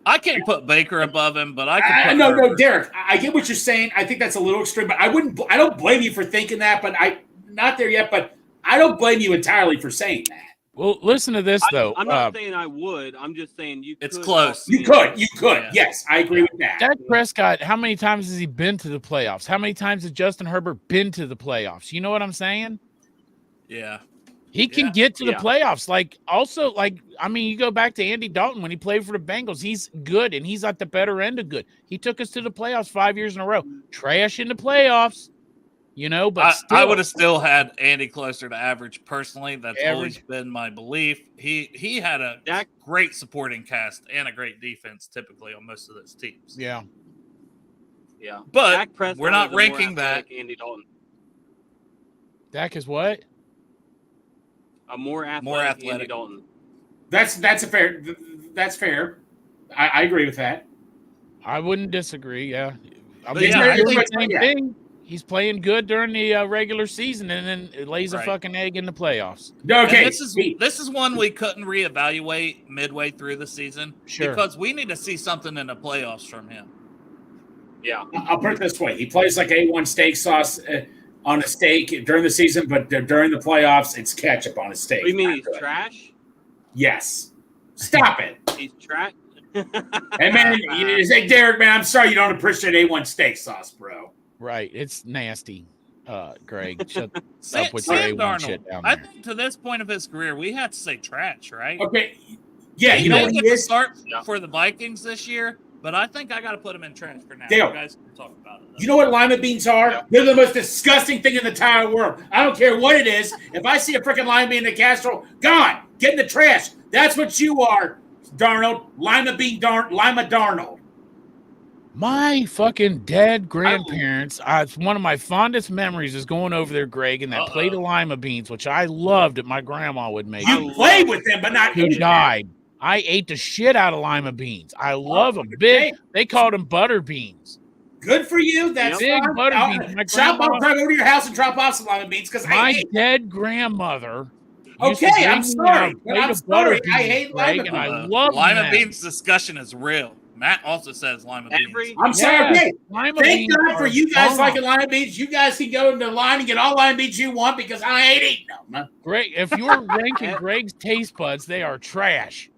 I can't put Baker above him, but I can put no, Herbert. Derek. I get what you're saying. I think that's a little extreme, but I don't blame you for thinking that. But not there yet. But I don't blame you entirely for saying that. Well, listen to this though. I'm not saying I would. I'm just saying you. It's could close. You could. Yeah. Yes, I agree with that. Dak Prescott, how many times has he been to the playoffs? How many times has Justin Herbert been to the playoffs? You know what I'm saying? Yeah. He can get to the playoffs. You go back to Andy Dalton when he played for the Bengals. He's good, and he's at the better end of good. He took us to the playoffs 5 years in a row. Trash in the playoffs, but I would have still had Andy closer to average personally. That's always been my belief. He had a great supporting cast and a great defense typically on most of those teams. Yeah. Yeah. But Prescott we're not is a ranking more that. athletic Andy Dalton. Dak is what? A more athletic Andy Dalton. That's fair. That's fair. I agree with that. I wouldn't disagree. Yeah. But yeah, I think same thing. He's playing good during the regular season, and then it lays a fucking egg in the playoffs. Okay, and this is one we couldn't reevaluate midway through the season, because we need to see something in the playoffs from him. Yeah, I'll put it this way: he plays like A1 steak sauce on a steak during the season, but during the playoffs, it's ketchup on a steak. What do you mean he's trash? Yes. Stop it. He's trash. Hey man, you say Derek, man, I'm sorry you don't appreciate A1 steak sauce, bro. Right, it's nasty. Greg, shut Sam, up with Sam your A1 Darnold, shit down there. I think to this point of his career, we had to say trash, right? Okay. Yeah, he you know may what get he to is? start for the Vikings this year, but I think I got to put him in trash for now. Dale, You guys can talk about it. You know what lima beans are? Yeah. They're the most disgusting thing in the entire world. I don't care what it is. If I see a freaking lima bean in a casserole, gone. Get in the trash. That's what you are, Darnold. Lima Darnold. My fucking dead grandparents, it's one of my fondest memories is going over there, Greg, and that plate of lima beans, which I loved that my grandma would make. You played with them, but not who died. I ate the shit out of lima beans. I love them. Big. They called them butter beans. Good for you. That's big fine. butter beans. I'll drive over to your house and drop off some lima beans because my dead grandmother. Okay, I'm sorry. I hate lima beans. And I love lima beans discussion is real. Matt also says lima beans. I'm sorry. Okay. Thank God for you guys liking lima beans. You guys can go into the line and get all lima beans you want because I ain't eating them. Great. If you're ranking Greg's taste buds, they are trash.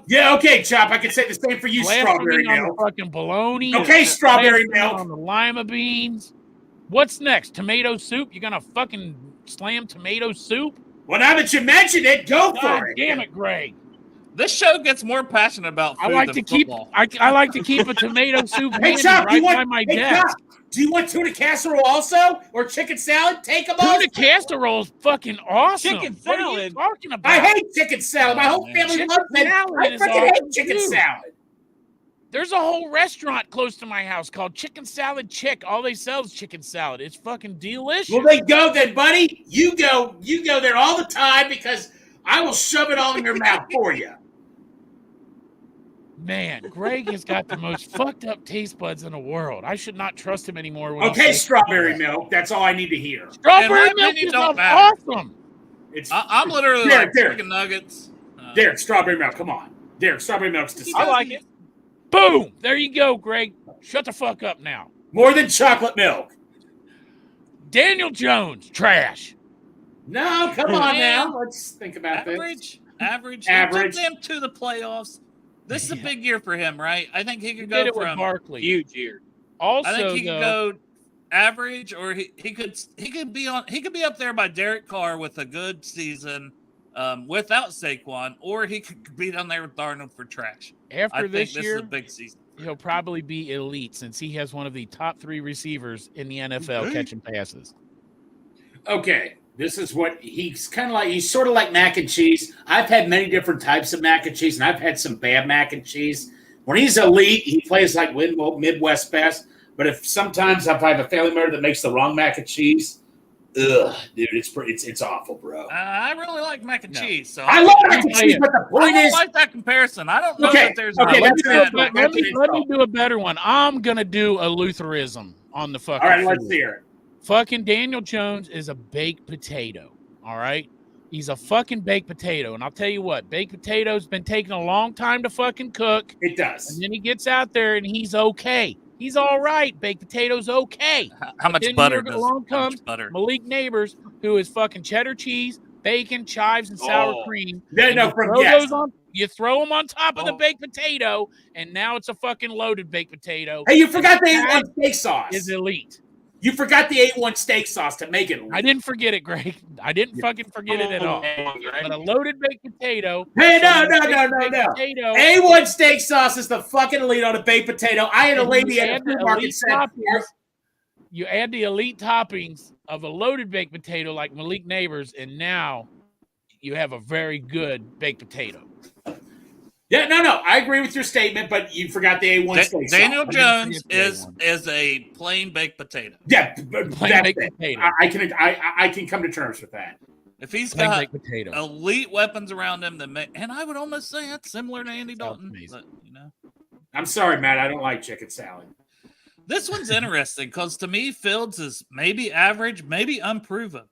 Yeah, okay, Chop. I can say the same for you, strawberry milk. Fucking bologna. Okay, strawberry milk. On the lima beans. What's next? Tomato soup? You gonna fucking slam tomato soup? Well, now that you mentioned it, go for it. Damn it, Greg. This show gets more passionate about food I like than to keep. football. I like to keep a tomato soup Hey, Chop, by my desk. Chop, do you want tuna casserole also, or chicken salad? Take them all. Tuna casserole is fucking awesome. Chicken salad. What are you talking about? I hate chicken salad. My whole family loves it. I freaking hate chicken salad. There's a whole restaurant close to my house called Chicken Salad Chick. All they sell is chicken salad. It's fucking delicious. Well, then go then, buddy. You go there all the time because I will shove it all in your mouth for you. Man, Greg has got the most fucked up taste buds in the world. I should not trust him anymore. Okay, strawberry milk. That's all I need to hear. Strawberry milk is awesome. I'm literally like chicken nuggets. Derek, strawberry milk. Come on. Derek, strawberry milk's disgusting. I like it. Boom. There you go, Greg. Shut the fuck up now. More than chocolate milk. Daniel Jones, trash. No, come on now. Let's think about this. Average. He took them to the playoffs. This is a big year for him, right? I think he could go from Barkley. Huge year. Also, I think he could go average, or he could be up there by Derek Carr with a good season without Saquon, or he could be down there with Darnold for trash. After this year, is a big season. He'll probably be elite since he has one of the top 3 receivers in the NFL catching passes. Okay. This is what he's kind of like. He's sort of like mac and cheese. I've had many different types of mac and cheese, and I've had some bad mac and cheese. When he's elite, he plays like Midwest best. But if I have a family member that makes the wrong mac and cheese, dude, it's awful, bro. I really like mac and cheese. So I love mac and cheese, but the point is, I don't like that comparison. I don't know that there's. Let me do a better one. I'm gonna do a Lutheranism on the fucking. All right, food. let's hear it. Fucking Daniel Jones is a baked potato. All right. He's a fucking baked potato. And I'll tell you what, baked potato's been taking a long time to fucking cook. It does. And then he gets out there and he's okay. He's all right. Baked potato's okay. How much Then butter here does along how much comes butter? Malik Neighbors, who is fucking cheddar cheese, bacon, chives, and sour cream. No, And no, you from throw yes. those on, you throw them on top of the Oh. baked potato, and now it's a fucking loaded baked potato. Hey, you forgot the That A1 steak sauce. is elite. You forgot the A1 steak sauce to make it. I didn't forget it, Greg. I didn't fucking forget it at all. But a loaded baked potato. Hey, no. Potato, A1 steak sauce is the fucking elite on a baked potato. I had a and lady you at a add the food market elite said, toppings- You add the elite toppings of a loaded baked potato like Malik Neighbors, and now you have a very good baked potato. yeah, no, I agree with your statement, but you forgot the A1 steak Daniel sauce. Jones I didn't forget is a plain baked potato. Yeah, Plain that's baked it. potato. I can come to terms with that. If he's Plain got baked potato. elite weapons around him, and I would almost say that's similar to Andy Sounds Dalton. amazing. But, I'm sorry, Matt. I don't like chicken salad. this one's interesting because to me, Fields is maybe average, maybe unproven.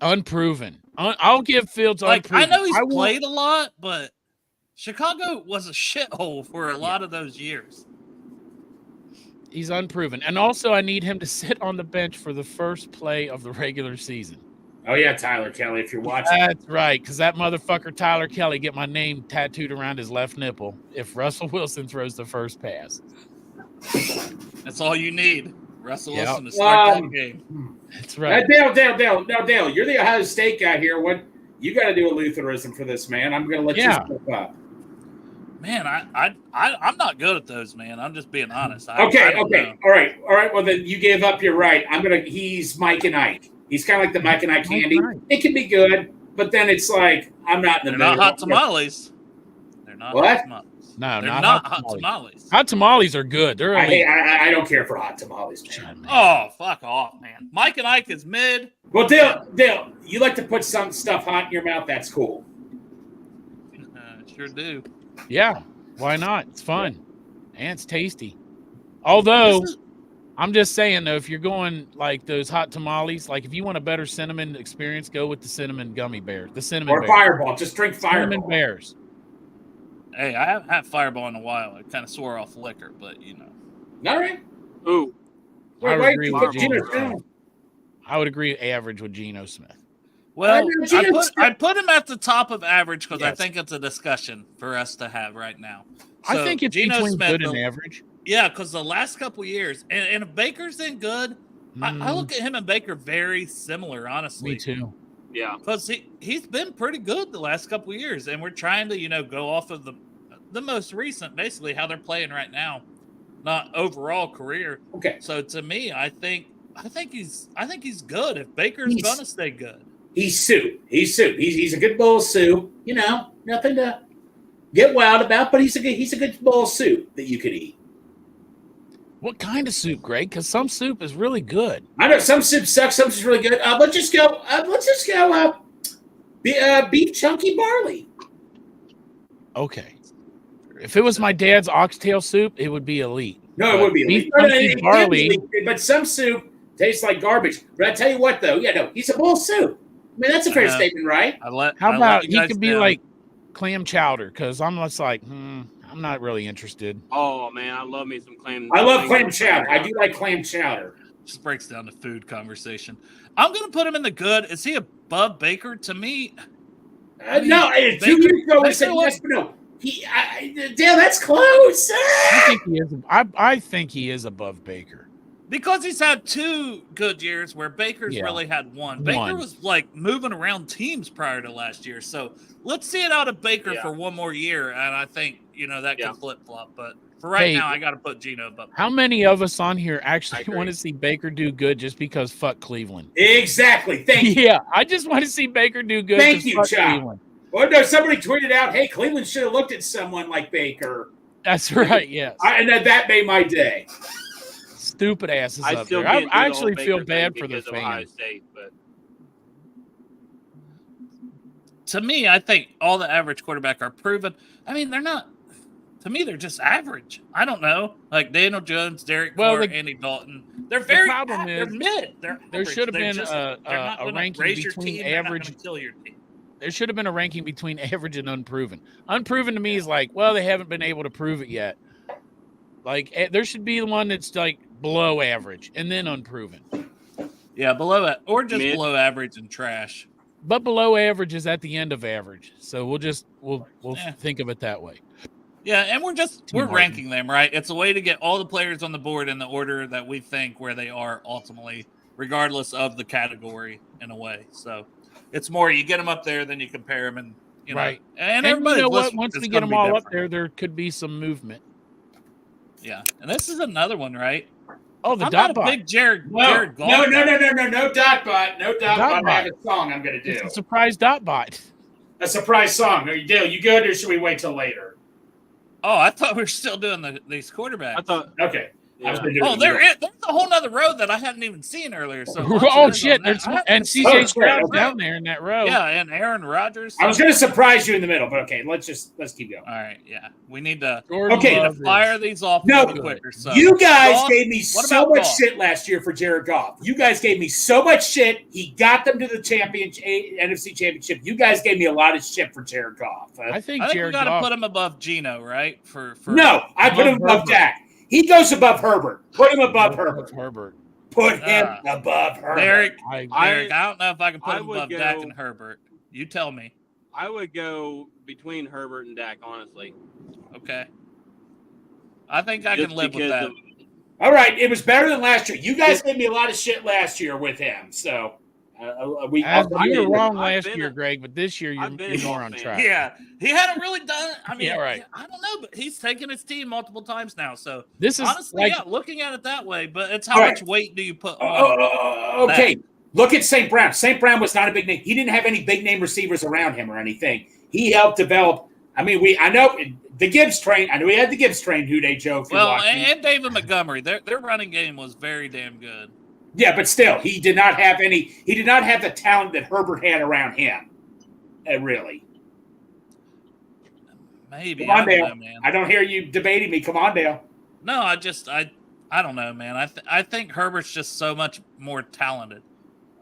Unproven. I'll give Fields Like unproven. I know he's I will- played a lot, but Chicago was a shithole for a lot of those years. He's unproven. And also, I need him to sit on the bench for the first play of the regular season. Oh yeah, Tyler Kelly, if you're watching. That's right, because that motherfucker Tyler Kelly get my name tattooed around his left nipple if Russell Wilson throws the first pass. That's all you need, Russell Yep. Wilson to start that game. That's right. Dale, you're the Ohio State guy here. What you got to do a Lutheranism for this, man? I'm going to let you step up. Man, I'm not good at those, man. I'm just being honest. Okay, I don't know. all right. Well, then you gave up. You're right. He's Mike and Ike. He's kind of like the Mike and Ike candy. Right. It can be good, but then it's like I'm not in the They're middle. not hot tamales. They're not What? hot tamales. No, They're not not hot hot tamales. Hot tamales are good. They're elite. I don't care for hot tamales, man. Oh, fuck off, man. Mike and Ike is mid. Well, Dale, you like to put some stuff hot in your mouth. That's cool. Sure do. Yeah, why not? It's fun and it's tasty. Although, I'm just saying though, if you're going like those hot tamales, like if you want a better cinnamon experience, go with the cinnamon gummy bears. The cinnamon Or bears. Fireball. Just drink Cinnamon Fireball. bears. Hey, I haven't had Fireball in a while. I kind of swore off liquor, but All right. Ooh, I would agree with Wait, Geno Geno Smith. Smith. I would agree average with Geno Smith. Well, Geno I put him at the top of average because I Yes. think it's a discussion for us to have right now. I So, think it's Geno between Smith, good and average. Yeah, because the last couple years, and if Baker's in good, I look at him and Baker very similar, honestly. Me too. yeah. Because he's been pretty good the last couple of years, and we're trying to go off of the most recent, basically how they're playing right now, not overall career. Okay. So to me, I think he's good if Baker's gonna stay good. He's soup. He's a good bowl of soup. Nothing to get wild about, but he's a good bowl of soup that you could eat. What kind of soup, Greg? Because some soup is really good. I know some soup sucks, some is really good. Let's just go. Beef chunky barley. Okay. If it was my dad's oxtail soup, it would be elite. No, it would be Beef elite. chunky It can be barley. elite, but some soup tastes like garbage. But I tell you what, though, he's a bowl of soup. I mean, that's a fair statement, right? How about he could be like clam chowder? Because I'm just like, I'm not really interested. Oh man, I love me some clam. I love clam chowder. I do like clam chowder. Just breaks down the food conversation. I'm gonna put him in the good. Is he above Baker? To me, No, 2 years ago we said yes, but no. Dale, that's close. I think he is. I think he is above Baker. because he's had 2 good years where Baker's really had one. Baker was like moving around teams prior to last year. So let's see it out of Baker for one more year. And I think, that can flip flop. But for right now, I got to put Geno above. How many of us on here actually want to see Baker do good just because fuck Cleveland? Exactly. Thank you. Yeah, I just want to see Baker do good. Thank 'cause you, fuck Chuck. Cleveland. Well, no, somebody tweeted out, hey, Cleveland should have looked at someone like Baker. That's right, yes. And that made my day. Stupid asses I up still there. I can't do the actually whole feel Baker bad thing for the because of Ohio fans. State, but To me, I think all the average quarterback are proven. I mean, they're not. To me, they're just average. I don't know. Like Daniel Jones, Derek Carr, Andy Dalton. They're very problem they're is mid. They're there average. should have They're been just- a they're not gonna ranking raise your between team, they're not average. gonna kill your team. There should have been a ranking between average and unproven. Unproven to me is like, well, they haven't been able to prove it yet. Like there should be the one that's like below average and then unproven. Yeah, below it or just Mid. below average and trash. But below average is at the end of average. So we'll Yeah. think of it that way. Yeah, and we're Martin. ranking them, right? It's a way to get all the players on the board in the order that we think where they are ultimately, regardless of the category in a way. So it's more you get them up there, then you compare them, and you know, Right. and And you everybody know what? listen, Once it's we get gonna them be all up different. there could be some movement. Yeah, and this is another one, right? Oh, the I'm dot not a bot. big Jared No, Goff no guy. dot bot. No dot Dot bot. I have bot. a song I'm going to It's do. a surprise dot bot. A surprise song. Are you good, or should we wait till later? Oh, I thought we were still doing these quarterbacks. I thought. Okay. I was Yeah. gonna do Oh, it. there's a whole nother road that I hadn't even seen earlier. So Oh shit! There's and Oh, CJ shit. Stroud's down there in that row. Yeah, and Aaron Rodgers. I was going to surprise you in the middle, but okay, let's keep going. All right, yeah, we need to Jordan Okay. Love fire is- these off No, a little quicker. So You guys Goff, gave me what so about much Goff? shit last year for Jared Goff. You guys gave me so much shit. He got them to the NFC Championship. You guys gave me a lot of shit for Jared Goff. I think I think we Jared got to Goff. put him above Geno, right? For No, I put him above Herbert. Dak. He goes above Herbert. Put him above Herbert. Herbert. Put him above Herbert. Derek. I, Derek, I don't know if I can put I him would above go- Dak and Herbert. You tell me. I would go between Herbert and Dak, honestly. Okay. I think I Just can live with because that. of- All right, it was better than last year. You guys gave me a lot of shit last year with him. So we. you were been- wrong I've last been year, a- Greg, but this year I've been you're a more Goff on fan. track. Yeah, he hadn't really done it. I mean, Yeah, right. I don't know, but he's taken his team multiple times now. So This is honestly, like yeah, looking at it that way, but it's how All right. much weight do you put on? Okay, look at St. Brown. St. Brown was not a big name. He didn't have any big name receivers around him or anything. He helped develop. I mean, I know the Gibbs train. I know we had the Gibbs train. Who they Joe? Well, and David Montgomery, their running game was very damn good. Yeah, but still, he did not have any. He did not have the talent that Herbert had around him. Really. Maybe. Come on, I don't Dale. know, man. I don't hear you debating me. Come on, Dale. No, I don't know, man. I think Herbert's just so much more talented.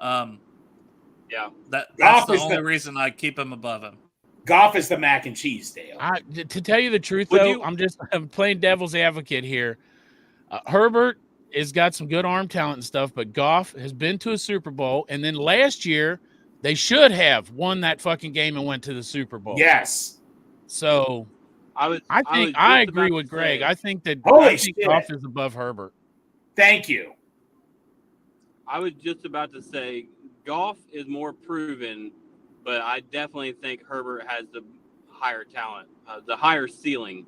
Yeah. That's Goff the is only the- reason I keep him above him. Goff is the mac and cheese, Dale. to tell you the truth, Would though, you- I'm playing devil's advocate here. Herbert has got some good arm talent and stuff, but Goff has been to a Super Bowl, and then last year they should have won that fucking game and went to the Super Bowl. Yes. So I I was think I just agree about with to Greg. say- I think that Holy shit. Goff is above Herbert. Thank you. I was just about to say Goff is more proven, but I definitely think Herbert has the higher talent, the higher ceiling.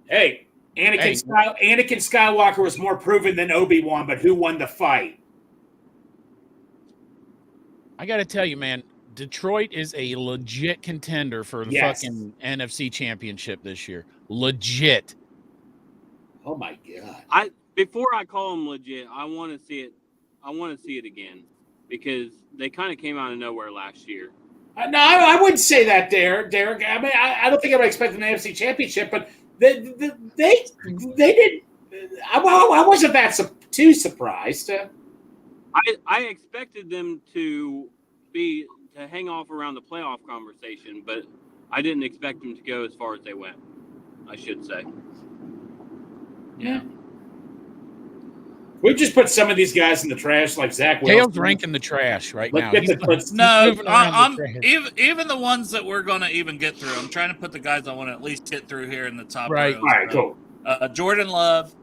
Hey, Anakin Skywalker was more proven than Obi-Wan, but who won the fight? I got to tell you, man, Detroit is a legit contender for the Yes. fucking NFC Championship this year. Legit. Oh my god. Before I call them legit, I want to see it. I want to see it again because they kind of came out of nowhere last year. No, I wouldn't say that, Derek. I mean, I don't think I would expect an AFC Championship, but they did. I wasn't that too surprised. I expected them to hang off around the playoff conversation, but I didn't expect them to go as far as they went. I should say. Yeah. We just put some of these guys in the trash, like Zach Wilson. Dale's ranking the trash right Let's now. get He's the- let's- No, moving around the I'm trash. even the ones that we're going to even get through. I'm trying to put the guys I want to at least hit through here in the top Right. rows. All right, cool. Jordan Love.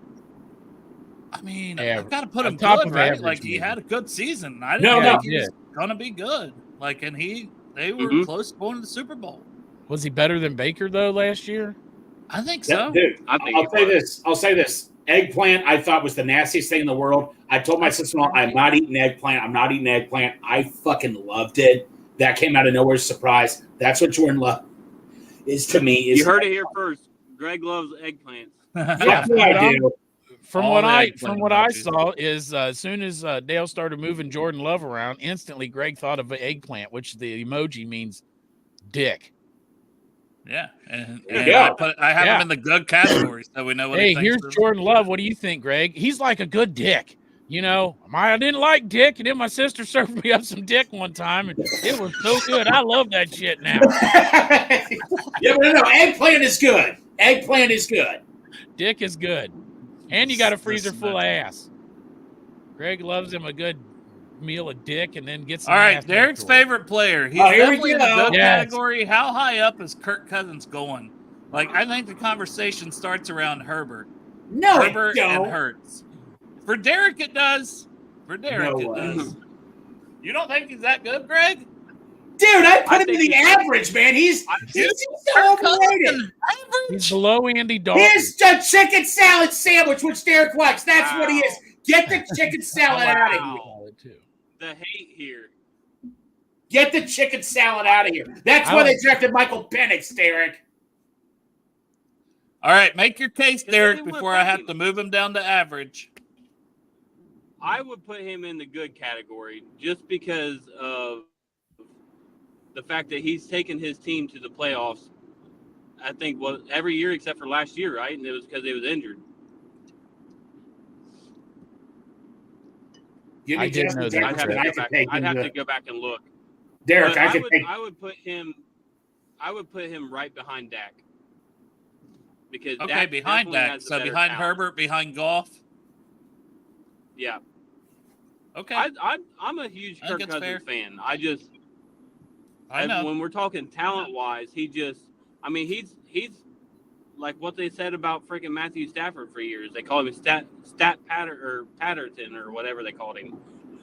I mean, I've got to put him top good, of right? average, Like he man. had a good season. I No, didn't no. think he was going to be good. Like, and they were Mhm. close to going to the Super Bowl. Was he better than Baker though last year? I think so. Dude, I think I'll say this. Eggplant, I thought was the nastiest thing in the world. I told my sister-in-law, I'm not eating eggplant. I'm not eating eggplant. I fucking loved it. That came out of nowhere, surprise. That's what Jordan Love is to me. Is You heard it here first. Greg loves eggplants. That's what I do. From All what the I eggplant from what I emojis. saw is as soon as Dale started moving Jordan Love around, instantly Greg thought of an eggplant, which the emoji means dick. Yeah, and There you go. I have Yeah. him in the good category, so we know what. Hey, he thinks here's of- Jordan Love. What do you think, Greg? He's like a good dick. I didn't like dick, and then my sister served me up some dick one time, and it was so good. I love that shit now. Yeah, but no, eggplant is good. Eggplant is good. Dick is good. And you got a freezer full of ass. Greg loves him a good meal of dick and then gets some All right, ass Derek's afterwards. favorite player. He's Here we definitely in go. the good Yes. category. How high up is Kirk Cousins going? Like, I think the conversation starts around Herbert. No, Herbert it and don't. Hurts. For Derek, it does. For Derek, No it way. does. You don't think he's that good, Greg? Dude, I put I him in think the he's- average, man. He's so Kirk Cousins overrated. is average? He's below Andy Dalton. Here's the chicken salad sandwich, which Derek likes. That's what he is. Get the chicken salad out of here. Wow. The hate here. Get the chicken salad out of here. That's why they drafted Michael Penix, Derek. All right, make your case, Derek, They would before I have pay. to move him down to average. I would put him in the good category just because of the fact that he's taken his team to the playoffs. I think every year except for last year, right? And it was because he was injured. Give I me didn't Justin know that. Jefferson. I can take I'd him have to to go back and look. Derek, But I can take. I would put him right behind Dak. Because Okay, Dak behind definitely Dak. has the So better behind talent. Herbert, behind Goff. Yeah. Okay. I'm a huge I think Kirk it's Cousins fair. fan. I know. When we're talking talent-wise, he's like what they said about freaking Matthew Stafford for years. They called him Patterson or whatever they called him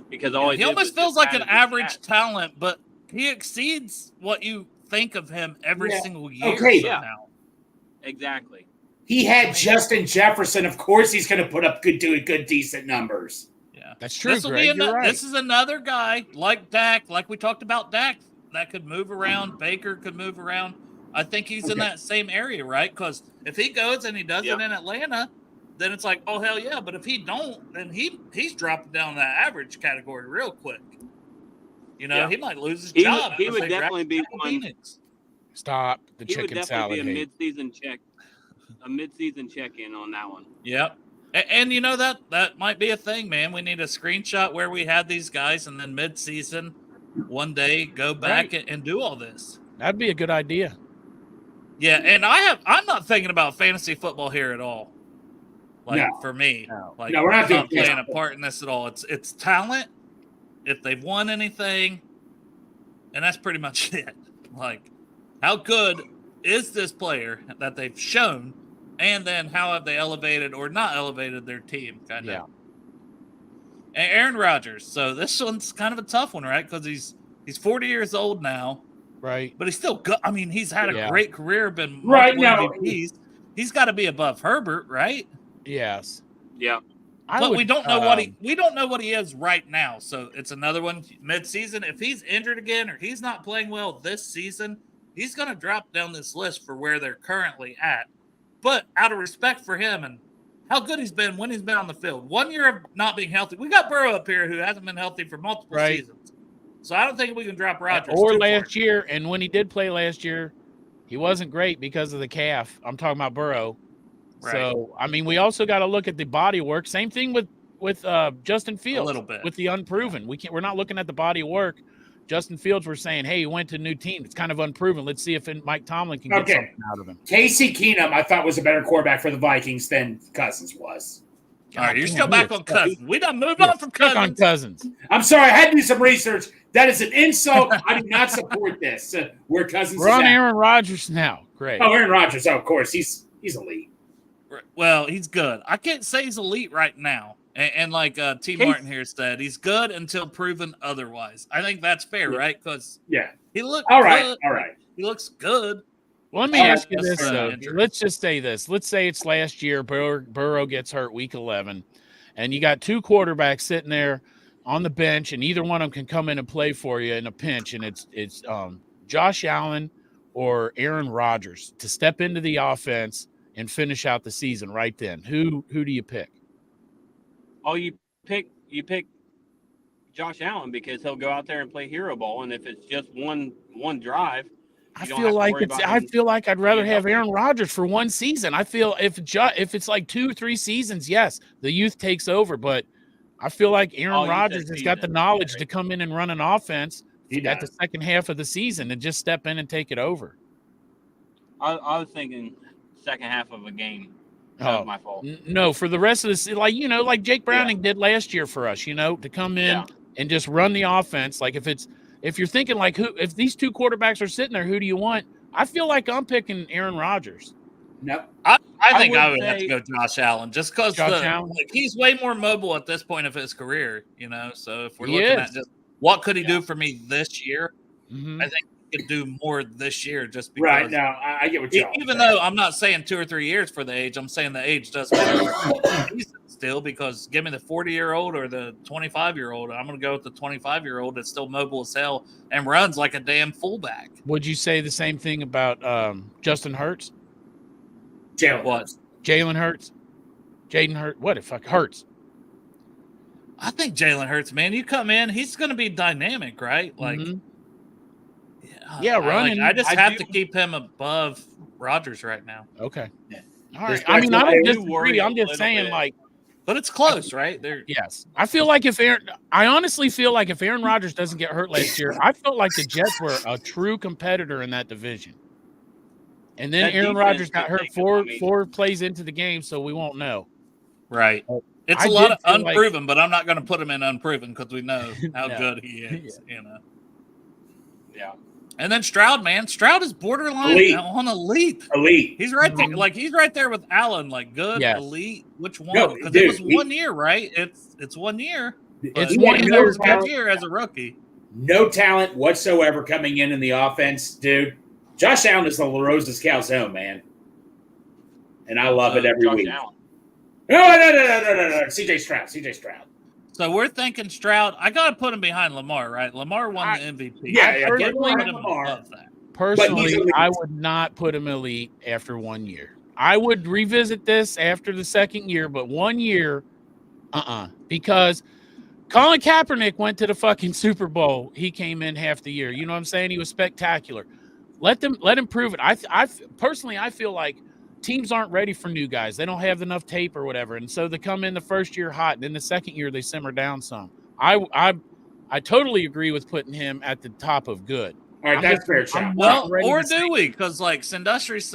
because all He did almost was feels just like pad an his average stats. talent, but he exceeds what you think of him every Yeah. single year Okay. somehow. Exactly. He had Justin Jefferson. Of course, he's going to put up good, decent numbers. Yeah. That's true, This will Greg. You're right. This is another guy like Dak, like we talked about Dak, that could move around. Baker could move around. I think he's in that same area, right? Because if he goes and he does it in Atlanta, then it's like, oh hell yeah. But if he don't, then he's dropping down that average category real quick. He might lose his job. He if would they draft definitely be him in one. Phoenix. Stop the He would chicken definitely salad be a hate. mid-season check-in on that one. Yep. And that might be a thing, man. We need a screenshot where we had these guys and then mid-season one day go back and do all this. That'd be a good idea. Yeah, and I'm not thinking about fantasy football here at all. For me. No. Like No, we're not doing playing a fantasy. part in this at all. It's talent, if they've won anything, and that's pretty much it. Like, how good is this player that they've shown, and then how have they elevated or not elevated their team? Kind of. Yeah. And Aaron Rodgers. So this one's kind of a tough one, right? Because he's 40 years old now, Right. but he's still good. I mean, he's had a Yeah. great career, been Right, multiple no. MVPs. He's got to be above Herbert, right? Yes. Yeah. But we don't know we don't know what he is right now. So it's another one mid-season. If he's injured again or he's not playing well this season, he's going to drop down this list for where they're currently at. But out of respect for him and how good he's been when he's been on the field, 1 year of not being healthy. We got Burrow up here who hasn't been healthy for multiple seasons. So I don't think we can drop Rodgers. Or too last far. year, and when he did play last year, he wasn't great because of the calf. I'm talking about Burrow. Right. So I mean, we also got to look at the body work. Same thing with Justin Fields. A little bit. With the unproven. We're not looking at the body work. Justin Fields, we're saying, hey, he went to a new team. It's kind of unproven. Let's see if Mike Tomlin can get something out of him. Casey Keenum, I thought was a better quarterback for the Vikings than Cousins was. All right, you're damn, still back we are on Cousins. We done moved We're on from stuck on Cousins. Cousins. I'm sorry, I had to do some research. That is an insult. I do not support this. Where Cousins We're is on at. Aaron Rodgers now. Great. Oh, Aaron Rodgers. Oh, of course, he's elite. Well, he's good. I can't say he's elite right now. And like T. Martin here said, he's good until proven otherwise. I think that's fair, right? Because Yeah. he looks All right. good. All right. He looks good. Well, let me All right, ask you that's this, for though. injury. Let's just say this. Let's say it's last year. Burrow gets hurt week 11, and you got two quarterbacks sitting there on the bench, and either one of them can come in and play for you in a pinch, and it's Josh Allen or Aaron Rodgers to step into the offense and finish out the season right then. Who do you pick? Oh, you pick Josh Allen because he'll go out there and play hero ball, and if it's just one drive, I you don't have feel to like worry it's. about I him feel like I'd rather being have healthy. Aaron Rodgers for one season. I feel if it's like 2 or 3 seasons, yes, the youth takes over. But I feel like Oh, Aaron you Rodgers said has got the season. knowledge Yeah, to come in and run an offense He at the does. second half of the season and just step in and take it over. I was thinking second half of a game. That was my fault. No, for the rest of the season, like Jake Browning did last year for us, to come in and just run the offense. Like if you're thinking like if these two quarterbacks are sitting there, who do you want? I feel like I'm picking Aaron Rodgers. Nope. I think I would would have to say- go Josh Allen just because Josh Allen? he's way more mobile at this point of his career, So if we're He looking is. at just what could he do for me this year, Mhm. I think he could do more this year just because. Right. No, I get what you're Even though I'm not saying 2 or 3 years for the age, I'm saying the age does matter still because give me the 40-year-old or the 25-year-old. I'm going to go with the 25-year-old that's still mobile as hell and runs like a damn fullback. Would you say the same thing about Justin Hurts? Jalen. What? Jalen Hurts? Jaden Hurts? What the fuck? Hurts. I think Jalen Hurts, man. You come in, he's going to be dynamic, right? Like, Mhm. Yeah, running. I just I have do- to keep him above Rodgers right now. Okay. Yeah. All right. There's I mean, I definitely- don't do worry disagree. a I'm just little saying, bit. like, But it's close, right? They're yes. I feel like I honestly feel like if Aaron Rodgers doesn't get hurt last year, I felt like the Jets were a true competitor in that division. And then That Aaron defense Rodgers got could hurt take them. I mean- four plays into the game, so we won't know. right. It's I a lot did of feel like- unproven, but I'm not going to put him in unproven because we know how No. good he is, Yeah. And then Stroud, man. Stroud is borderline Elite. on elite. Elite. He's right there. Like he's right there with Allen. Like good, Yes. elite. Which one? No, Because dude, it was he- 1 year, right? It's 1 year. It's But one it year. was a good year as a rookie. No talent whatsoever coming in the offense, dude. Josh Allen is the La Rosa's calzone, man. And I love it every Josh week. Allen. No. CJ Stroud. So we're thinking Stroud. I got to put him behind Lamar, right? Lamar won the MVP. Yeah, I yeah, can't get put behind him Lamar. above that. Personally, elite. I would not put him elite after 1 year. I would revisit this after the second year, but 1 year, because Colin Kaepernick went to the fucking Super Bowl. He came in half the year. You know what I'm saying? He was spectacular. Let him prove it. I personally, I feel like teams aren't ready for new guys. They don't have enough tape or whatever, and so they come in the first year hot, and then the second year they simmer down some. I totally agree with putting him at the top of good. All right, I'm that's just- fair I'm shot. not Well, ready or to say- do we? Because like Sandustries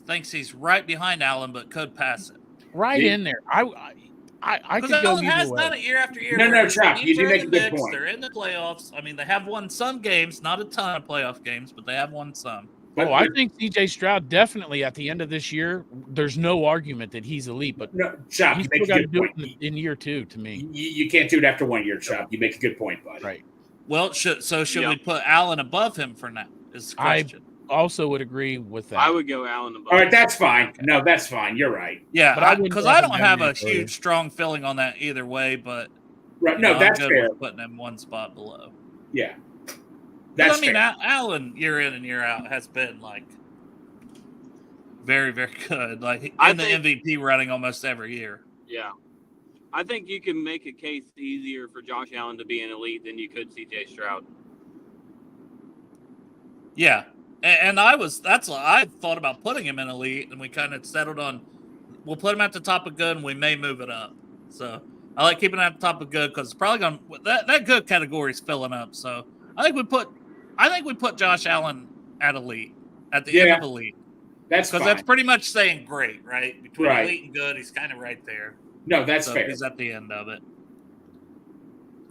thinks he's right behind Allen, but could pass it. Right Yeah. in there. I Because could go Allen either has way. done it year after year. No, where his Chuck, teams you do are make in a the good mix, point. They're in the playoffs. I mean, they have won some games, not a ton of playoff games, but they have won some. Oh, I think CJ Stroud definitely at the end of this year, there's no argument that he's elite, but No, Chop, he's you make still a got to good do point. it in year 2 to me. You can't do it after 1 year, Chop. You make a good point, buddy. Right. Well, should Yeah. we put Allen above him for now? Is the question. Also would agree with that. I would go Allen above. All right, that's fine. No, that's fine. You're right. Yeah, But I wouldn't because have I him don't down have there a for you. huge, strong feeling on that either way, but Right. No, I'm that's good fair. with putting him one spot below. Yeah. But That's I mean, fair. Allen year in and year out has been like very, very good. Like I in the think- MVP running almost every year. Yeah. I think you can make a case easier for Josh Allen to be an elite than you could CJ Stroud. Yeah, and I thought about putting him in elite, and we kind of settled on we'll put him at the top of good, and we may move it up. So I like keeping it at the top of good because it's probably going that good category is filling up. So I think we put Josh Allen at elite at the end of elite That's because fine. that's pretty much saying great, right? Between Right. elite and good, he's kind of right there. No, that's So fair. he's at the end of it.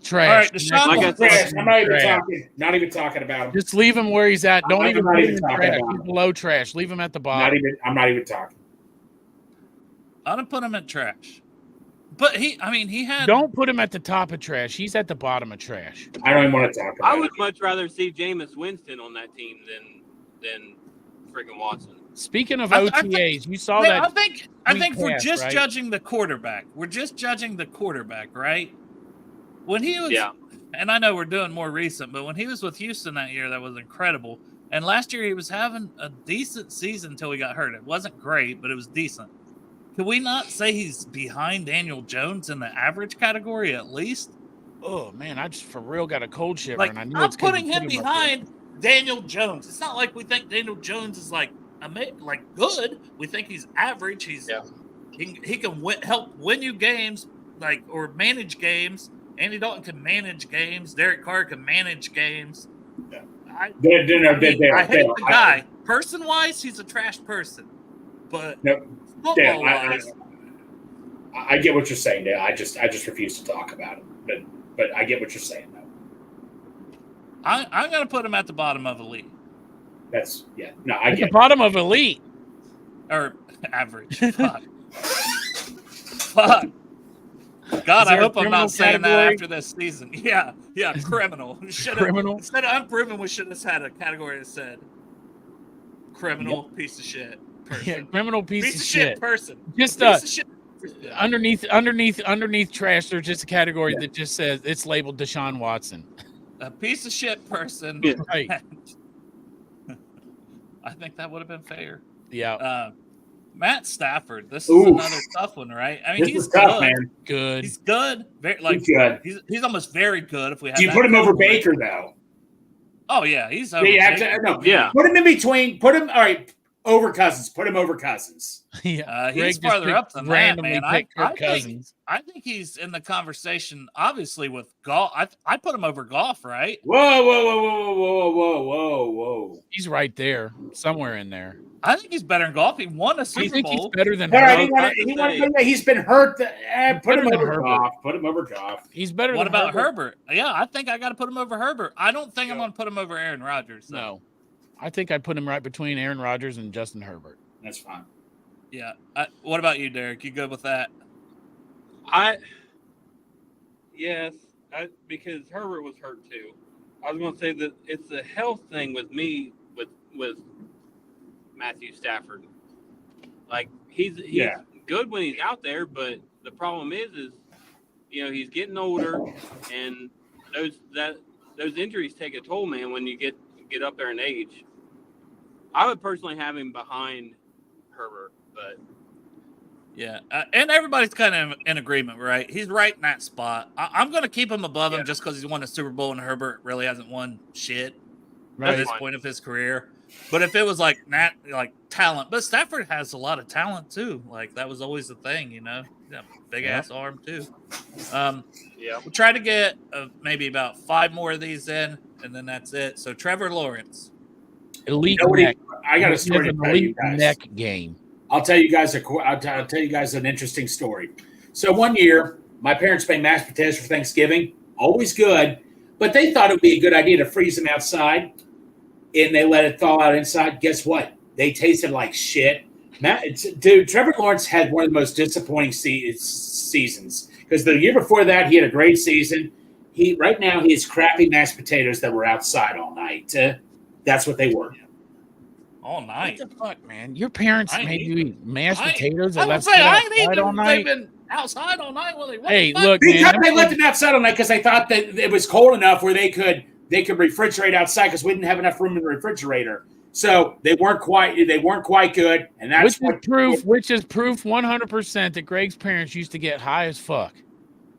Trash. All right, Deshaun Like I Watson. said- Trash. I'm not even Trash. talking. Not even talking about him. Just leave him where he's at. Don't I'm even not put even him in talking trash. about He's him. below trash. Leave him at the Not bottom. even. I'm not even talking. I'm gonna put him in trash. But he had Don't put him at the top of trash. He's at the bottom of trash. I don't even want to talk about I would it. much rather see Jameis Winston on that team than freaking Watson. Speaking of I think- OTAs, you saw I that. think we're pass, just right? judging the quarterback. We're just judging the quarterback, right? When he was, Yeah. and I know we're doing more recent, but when he was with Houston that year, that was incredible. And last year he was having a decent season until he got hurt. It wasn't great, but it was decent. Could we not say he's behind Daniel Jones in the average category at least? Oh man, I just for real got a cold shiver, Like and I knew I'm it's 'cause putting you him put up there. behind Daniel Jones. It's not like we think Daniel Jones is like good. We think he's average. He can help win you games, or manage games. Andy Dalton can manage games. Derek Carr can manage games. Yeah. I hate the guy. Person-wise, he's a trash person. But football-wise, I get what you're saying, Dale. I just refuse to talk about it. But I get what you're saying, though. I'm going to put him at the bottom of elite. I at get the bottom of elite. Or average. Fuck. God, I hope I'm not saying that after this season. Yeah, criminal. Criminal. Instead of unproven, we should have had a category that said criminal piece of shit person. Yeah, criminal piece of shit person. Just piece of shit. underneath trash, there's just a category that just says it's labeled Deshaun Watson. A piece of shit person. Yeah. Right. I think that would have been fair. Yeah. Matt Stafford. This is another tough one, right? I mean, this he's is tough, good. man. Good. He's good. He's good. He's almost very good. If we have, do you put him over Baker though? Oh yeah, he's over. Yeah. Put him in between. Put him all right over Cousins. Put him over Cousins. Yeah. He's Greg farther up than that, man. Cousins. I think he's in the conversation, obviously, with golf. I put him over golf, right? Whoa. He's right there, somewhere in there. I think he's better in golf. He won a Super I think Bowl. he's better than All Herbert. right, he's been hurt. Put him over Herbert. Goff. Put him over Goff. He's better What than about Herbert? Yeah, I think I got to put him over Herbert. I don't think I'm going to put him over Aaron Rodgers. So. No. I think I'd put him right between Aaron Rodgers and Justin Herbert. That's fine. Yeah. What about you, Derek? You good with that? Yes, because Herbert was hurt too. I was going to say that it's a health thing with me with Matthew Stafford. Like he's good when he's out there, but the problem is he's getting older, and those injuries take a toll, man. When you get up there in age, I would personally have him behind Herbert, but. Yeah, and everybody's kind of in agreement, right? He's right in that spot. I'm going to keep him above him just because he's won a Super Bowl and Herbert really hasn't won shit at this point of his career. But if it was like talent, but Stafford has a lot of talent too. Like that was always the thing, big ass arm too. We'll try to get maybe about 5 more of these in, and then that's it. So Trevor Lawrence, elite neck. I got a story to tell you guys. Neck game. I'll tell you guys an interesting story. So one year, my parents made mashed potatoes for Thanksgiving. Always good, but they thought it would be a good idea to freeze them outside, and they let it thaw out inside. Guess what? They tasted like shit. Trevor Lawrence had one of the most disappointing seasons because the year before that he had a great season. Right now he has crappy mashed potatoes that were outside all night. That's what they were. All night. What the fuck, man? Your parents made you eat mashed potatoes I and would left say it I ain't outside eating all them. night? They've been outside all night. Hey, look, They man. left them outside all night because they thought that it was cold enough where they could refrigerate outside because we didn't have enough room in the refrigerator. So they weren't quite good, and that's which is proof 100% that Greg's parents used to get high as fuck.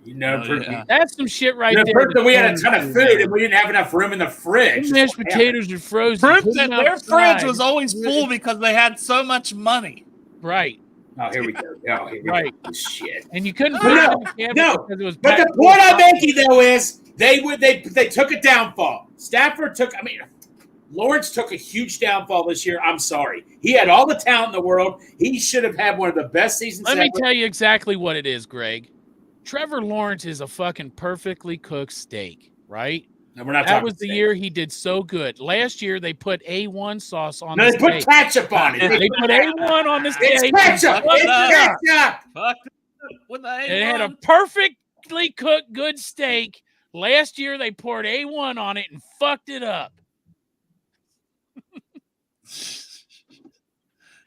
That's some shit right there. Proof that we had a ton of food and we didn't have enough room in the fridge. Mashed potatoes are frozen. Proof that their fridge was always full because they had so much money. Right. Oh, here we go. Right. Shit. And you couldn't put it in the cabinet because it was. But the point I'm making though is they took a downfall. Lawrence took a huge downfall this year. I'm sorry. He had all the talent in the world. He should have had one of the best seasons Let ever. me tell you exactly what it is, Greg. Trevor Lawrence is a fucking perfectly cooked steak, right? And we're not that talking was the steak. year he did so good. Last year they put A1 sauce on No, the they steak. put ketchup on it. They put A1 on the steak. It's ketchup. It's ketchup. Fuck with the A1. It had a perfectly cooked good steak. Last year they poured A1 on it and fucked it up.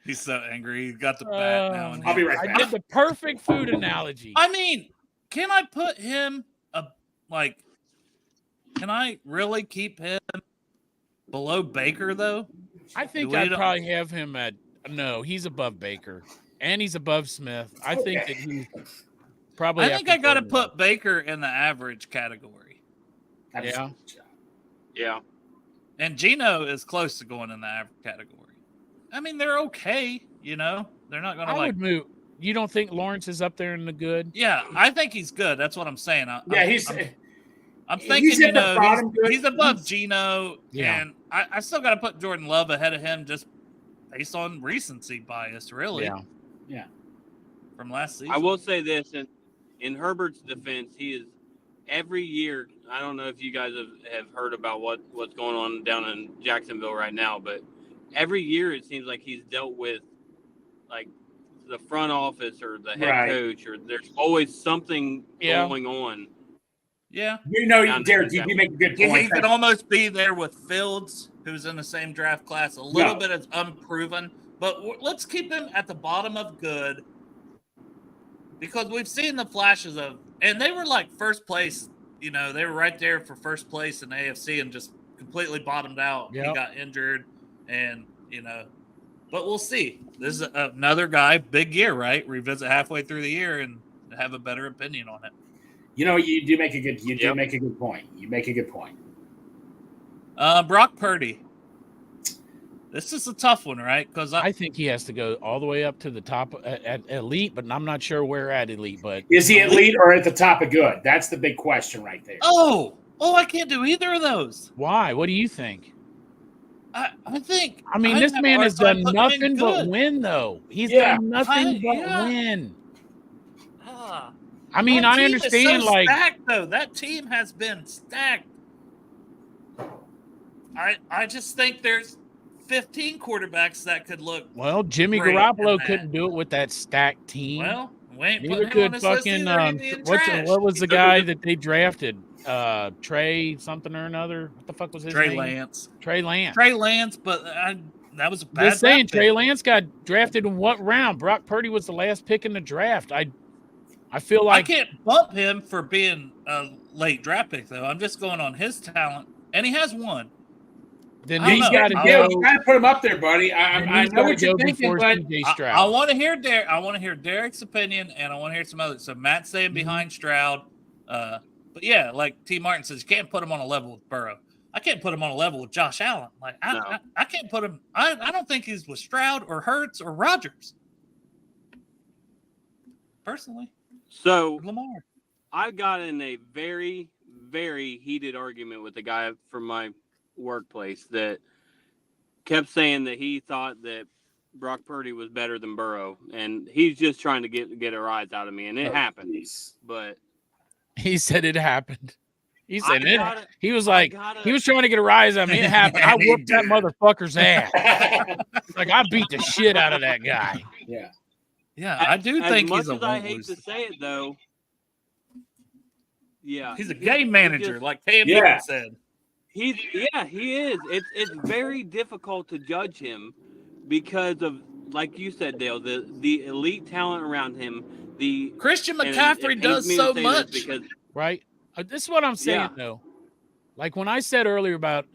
He's so angry. He got the bat now. I'll be right back. I did the perfect food analogy. I mean, can I put him can I really keep him below Baker though? I think I'd probably have him at he's above Baker and he's above Smith. I think that he's probably. I think I got to put Baker in the average category. Yeah. And Geno is close to going in the average category. I mean, they're okay, They're not going to I would move. you don't think Lawrence is up there in the good? Yeah, I think he's good. That's what I'm saying. I'm he's thinking, at the bottom good. he's above Geno, Yeah. and I still got to put Jordan Love ahead of him just based on recency bias, really. Yeah. From last season. I will say this, in Herbert's defense, he is every year. I don't know if you guys have heard about what's going on down in Jacksonville right now, but every year it seems like he's dealt with like the front office or the head coach, or there's always something going on. Yeah. Derek, you make a good point. He could almost be there with Fields, who's in the same draft class. A little bit is unproven, but let's keep him at the bottom of good because we've seen the flashes of, and they were like first place. They were right there for first place in the AFC and just completely bottomed out. Yep. He got injured, and but we'll see. This is another guy, big year, right? Revisit halfway through the year and have a better opinion on it. You do make a good. Do make a good point. You make a good point. Brock Purdy. This is a tough one, right? Because I think he has to go all the way up to the top at elite, but I'm not sure where at elite. But is he elite or at the top of good? That's the big question right there. Oh, I can't do either of those. Why? What do you think? I think. I mean, this man has done nothing but win, though. He's done nothing but win. I mean, I understand. Like, stacked, though, that team has been stacked. I just think there's 15 quarterbacks that could look. Well, Jimmy Garoppolo couldn't do it with that stacked team. Well, we ain't neither could fucking. What was the guy that they drafted? Trey something or another. What the fuck was his name? Trey Lance. But that was a bad. Just saying, Trey Lance got drafted in what round? Brock Purdy was the last pick in the draft. I feel like I can't bump him for being a late draft pick, though. I'm just going on his talent, and he has one. Then he's got to go. You got to put him up there, buddy. I know what you're thinking, but I want to hear I want to hear Derek's opinion, and I want to hear some others. So Matt's staying behind Stroud, but yeah, like T. Martin says, you can't put him on a level with Burrow. I can't put him on a level with Josh Allen. Like I can't put him. I don't think he's with Stroud or Hurts or Rodgers. Personally, so Lamar. I got in a very, very heated argument with a guy from my workplace that kept saying that he thought that Brock Purdy was better than Burrow, and he's just trying to get a rise out of me, and it happened. But he said it happened. He said it. He was like, he was trying to get a rise out of me. It happened. I whooped that motherfucker's ass. Like I beat the shit out of that guy. Yeah, I do think he's a. I hate to say it though. Yeah, he's a game manager, like Cam said. He is. It's very difficult to judge him because of, like you said, Dale, the elite talent around him. The Christian McCaffrey does so much. Right. This is what I'm saying though. Like when I said earlier about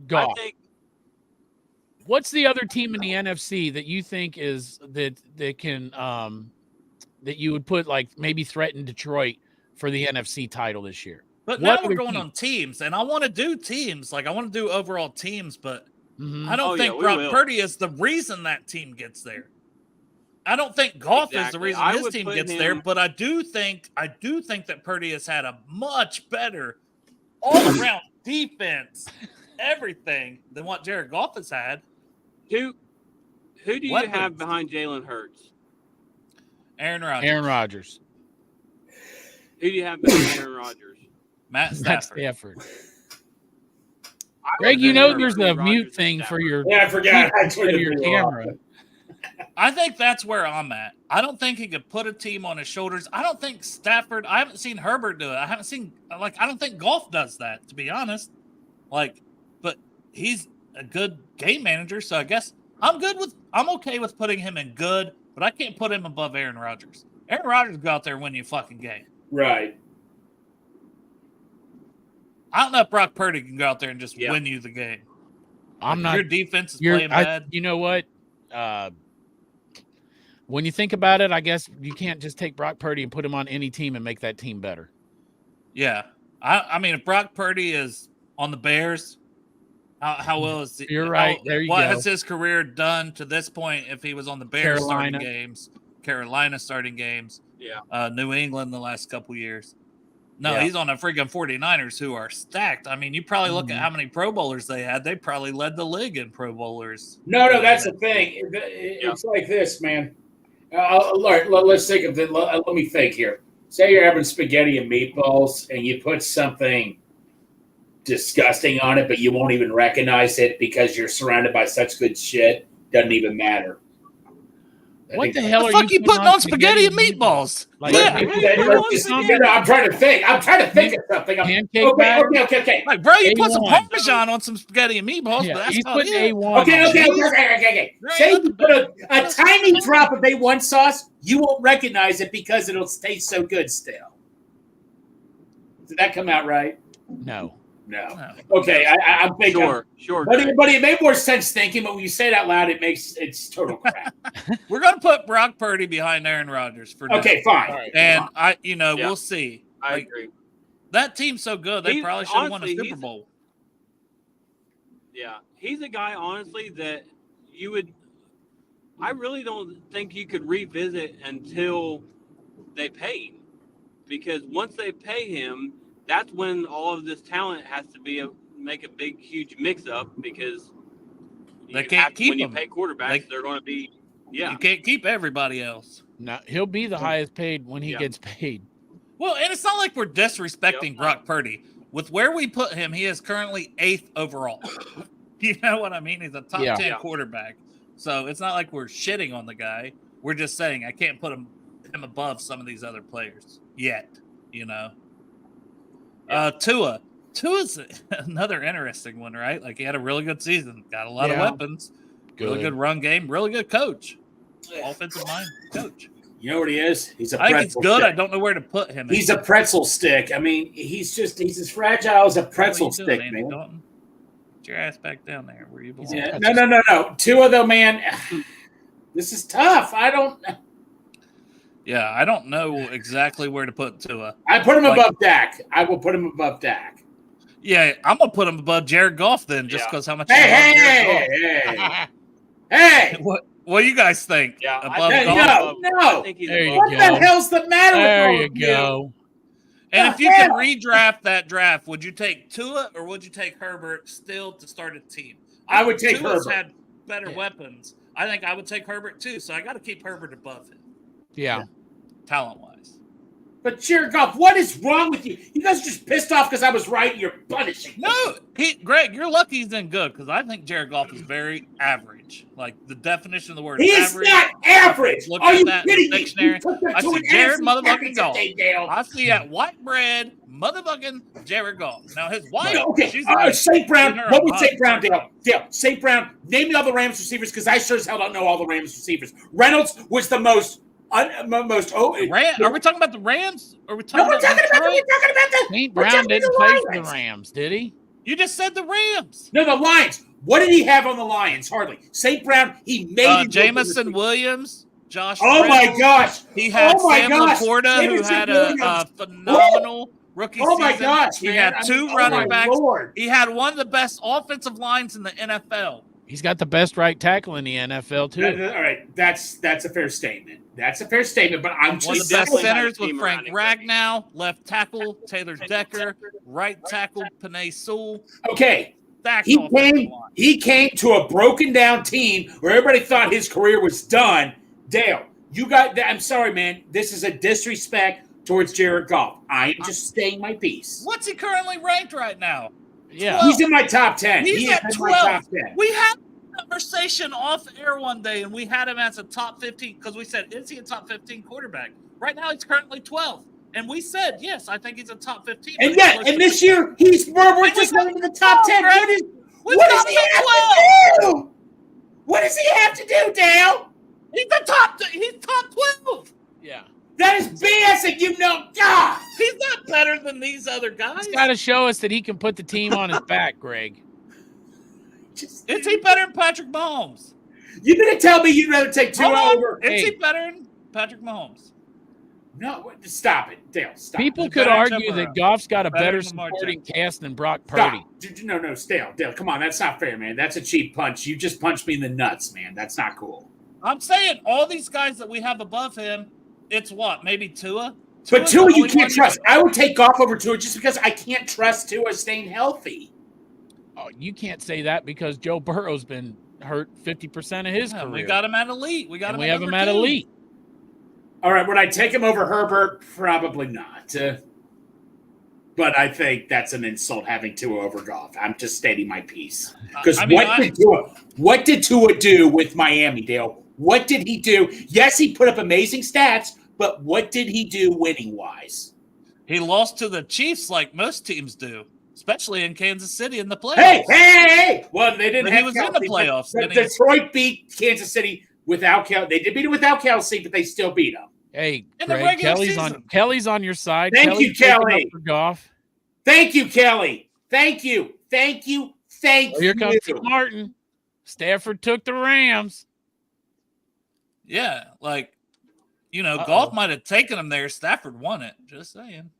Goff. What's the other team in the NFC that you think is that can that you would put like maybe threaten Detroit for the NFC title this year? But now we're going on teams, and I want to do teams. Like I want to do overall teams, but I don't think Brock Purdy is the reason that team gets there. I don't think Goff is the reason his team gets there, but I do think that Purdy has had a much better all-around defense, everything than what Jared Goff has had. Who do you have behind Jalen Hurts? Aaron Rodgers. Who do you have behind Aaron Rodgers? Matt Stafford. Greg, you know there's a mute thing for your I forgot. Your camera. I think that's where I'm at. I don't think he could put a team on his shoulders. I don't think Stafford. I haven't seen Herbert do it. I don't think Goff does that, to be honest. But he's a good game manager, so I guess I'm okay with putting him in good, but I can't put him above Aaron Rodgers. Aaron Rodgers go out there and win you a fucking game. Right. I don't know if Brock Purdy can go out there and just win you the game. Your defense is playing bad. You know what? When you think about it, I guess you can't just take Brock Purdy and put him on any team and make that team better. Yeah. I mean, if Brock Purdy is on the Bears, how well is You're right. There you go. What has his career done to this point if he was on the Bears starting games? Carolina starting games. Yeah. New England the last couple years. No, Yeah. he's on the freaking 49ers who are stacked. I mean, you probably look at how many Pro Bowlers they had. They probably led the league in Pro Bowlers. No, that's the thing. It's like this, man. Let's think of it. Let me think here. Say you're having spaghetti and meatballs, and you put something disgusting on it, but you won't even recognize it because you're surrounded by such good shit. Doesn't even matter. What the hell The are fuck you putting on spaghetti and meatballs? Like, I'm trying to think. I'm trying to think of something. Pancake batter? Okay. Like, bro, you put some A1. Parmesan on some spaghetti and meatballs, Yeah, but that's he's not putting it. A1. Okay. Say you put a tiny drop of A1 sauce, you won't recognize it because it'll taste so good still. Did that come out right? No. No. Okay, I'm thinking. Sure. But it made more sense thinking, but when you say it out loud, it's total crap. We're gonna put Brock Purdy behind Aaron Rodgers for now. Okay, fine. Right. And we'll see. I Like, agree. that team's so good, they probably should have won a honestly, Super Bowl. Yeah, he's a guy, honestly, that you would. I really don't think you could revisit until they pay him, because once they pay him, that's when all of this talent has to make a big, huge mix-up, because They can't keep when you him. pay quarterbacks, they're going to be. Yeah, You can't keep everybody else. No, he'll be the highest paid when he gets paid. Well, and it's not like we're disrespecting Brock Purdy. With where we put him, he is currently 8th overall. You know what I mean? He's a top 10 quarterback. So it's not like we're shitting on the guy. We're just saying I can't put him above some of these other players yet, Tua's another interesting one, right? Like, he had a really good season, got a lot of weapons, really good run game, really good coach, offensive mind coach. You know what he is? He's a I pretzel think it's good. stick. I don't know where to put him. He's a pretzel stick. I mean, he's as fragile as a pretzel stick, Andy man. Dalton? Get your ass back down there where you belong. Yeah. No. Tua, though, man, this is tough. I don't know exactly where to put Tua. I put him above Dak. I will put him above Dak. Yeah, I'm going to put him above Jared Goff then, just because how much Hey! What do you guys think? Yeah, above No. I think he's There you above. What go. the hell's the matter There with all you of go. And if you could redraft that draft, would you take Tua or would you take Herbert still to start a team? I would take Tua's Herbert. had better weapons. I think I would take Herbert too, so I got to keep Herbert above him, Yeah. talent-wise. But Jared Goff, what is wrong with you? You guys are just pissed off because I was right and you're punishing me. No, Greg, you're lucky he's in good because I think Jared Goff is very average. Like the definition of the word He's average. not average. Look Are at you that kidding me? dictionary. You took them I to see an Jared NFC motherfucking championship Goff. game, Dale. I see that white bread motherfucking Jared Goff. Now his wife, Okay, she's St. Brown. giving her What a was hug. St. Brown, Dale? St. Brown, name me all the Rams receivers because I sure as hell don't know all the Rams receivers. Reynolds was the most. Are we talking about the Rams? Or are we talking No, we're about talking about Detroit? the. St. we're Brown talking didn't about play the for the Lions. Rams, did he? You just said the Rams. No, the Lions. What did he have on the Lions? Hardly. St. Brown, he made it. Jamison Williams, Josh. Oh my Reynolds. gosh. He had Oh my Sam gosh. Laporta, who Jamison had Williams. a phenomenal rookie Oh season. my gosh, He man. had two Oh running my backs. Lord. He had one of the best offensive lines in the NFL. He's got the best right tackle in the NFL, too. All right, that's a fair statement. That's a fair statement, but I'm One of just the best definitely had a centers with team Frank around him. Ragnow, left tackle Taylor Decker, right tackle Panay Sewell. okay. Stacked He offensive came. line. He came to a broken down team where everybody thought his career was done. Dale, you got. I'm sorry, man. This is a disrespect towards Jared Goff. I am just saying my piece. What's he currently ranked right now? Yeah. He's in my top 10. He's He at is in my 12. top 10. We had a conversation off air one day, and we had him as a top 15 because we said, is he a top 15 quarterback? Right now, he's currently 12. And we said, yes, I think he's a top 15. And yet, and this year, we're just not in the top 10. What does he have to do? What does he have to do, Dale? He's top 12. Yeah. That is BS, and you know, God. He's not better than these other guys. He's got to show us that he can put the team on his back, Greg. Is he better than Patrick Mahomes? You gonna tell me you'd rather take Tua over? Is he Hey. better than Patrick Mahomes? No, stop it, Dale. Stop. People He's could better than argue Joe that Burrow. Goff's got a Better better than Lamar supporting Jackson. cast than Brock Purdy. Stop. No, Dale. Come on, that's not fair, man. That's a cheap punch. You just punched me in the nuts, man. That's not cool. I'm saying all these guys that we have above him, it's what? Maybe Tua? But Tua's Tua, the you only can't one- trust. I would take Goff over Tua just because I can't trust Tua staying healthy. Oh, you can't say that because Joe Burrow's been hurt 50% of his Yeah, career. we got him at elite. We got and him we at have him number at 2. elite. All right, would I take him over Herbert? Probably not. But I think that's an insult having Tua over Goff. I'm just stating my piece. Because what did Tua do with Miami, Dale? What did he do? Yes, he put up amazing stats, but what did he do winning-wise? He lost to the Chiefs like most teams do, especially in Kansas City in the playoffs. Hey! Well, they didn't But have he was in the playoffs, But didn't he? Detroit beat Kansas City without Kelsey. They did beat it without Kelsey, but they still beat him. Hey, In the Greg, regular Kelly's on your side. Thank you, taking Kelly. up for Goff. Thank you, Kelly. Thank you. Oh, here comes T. Martin. Stafford took the Rams. Yeah, like, Uh-oh. Goff might have taken him there. Stafford won it. Just saying.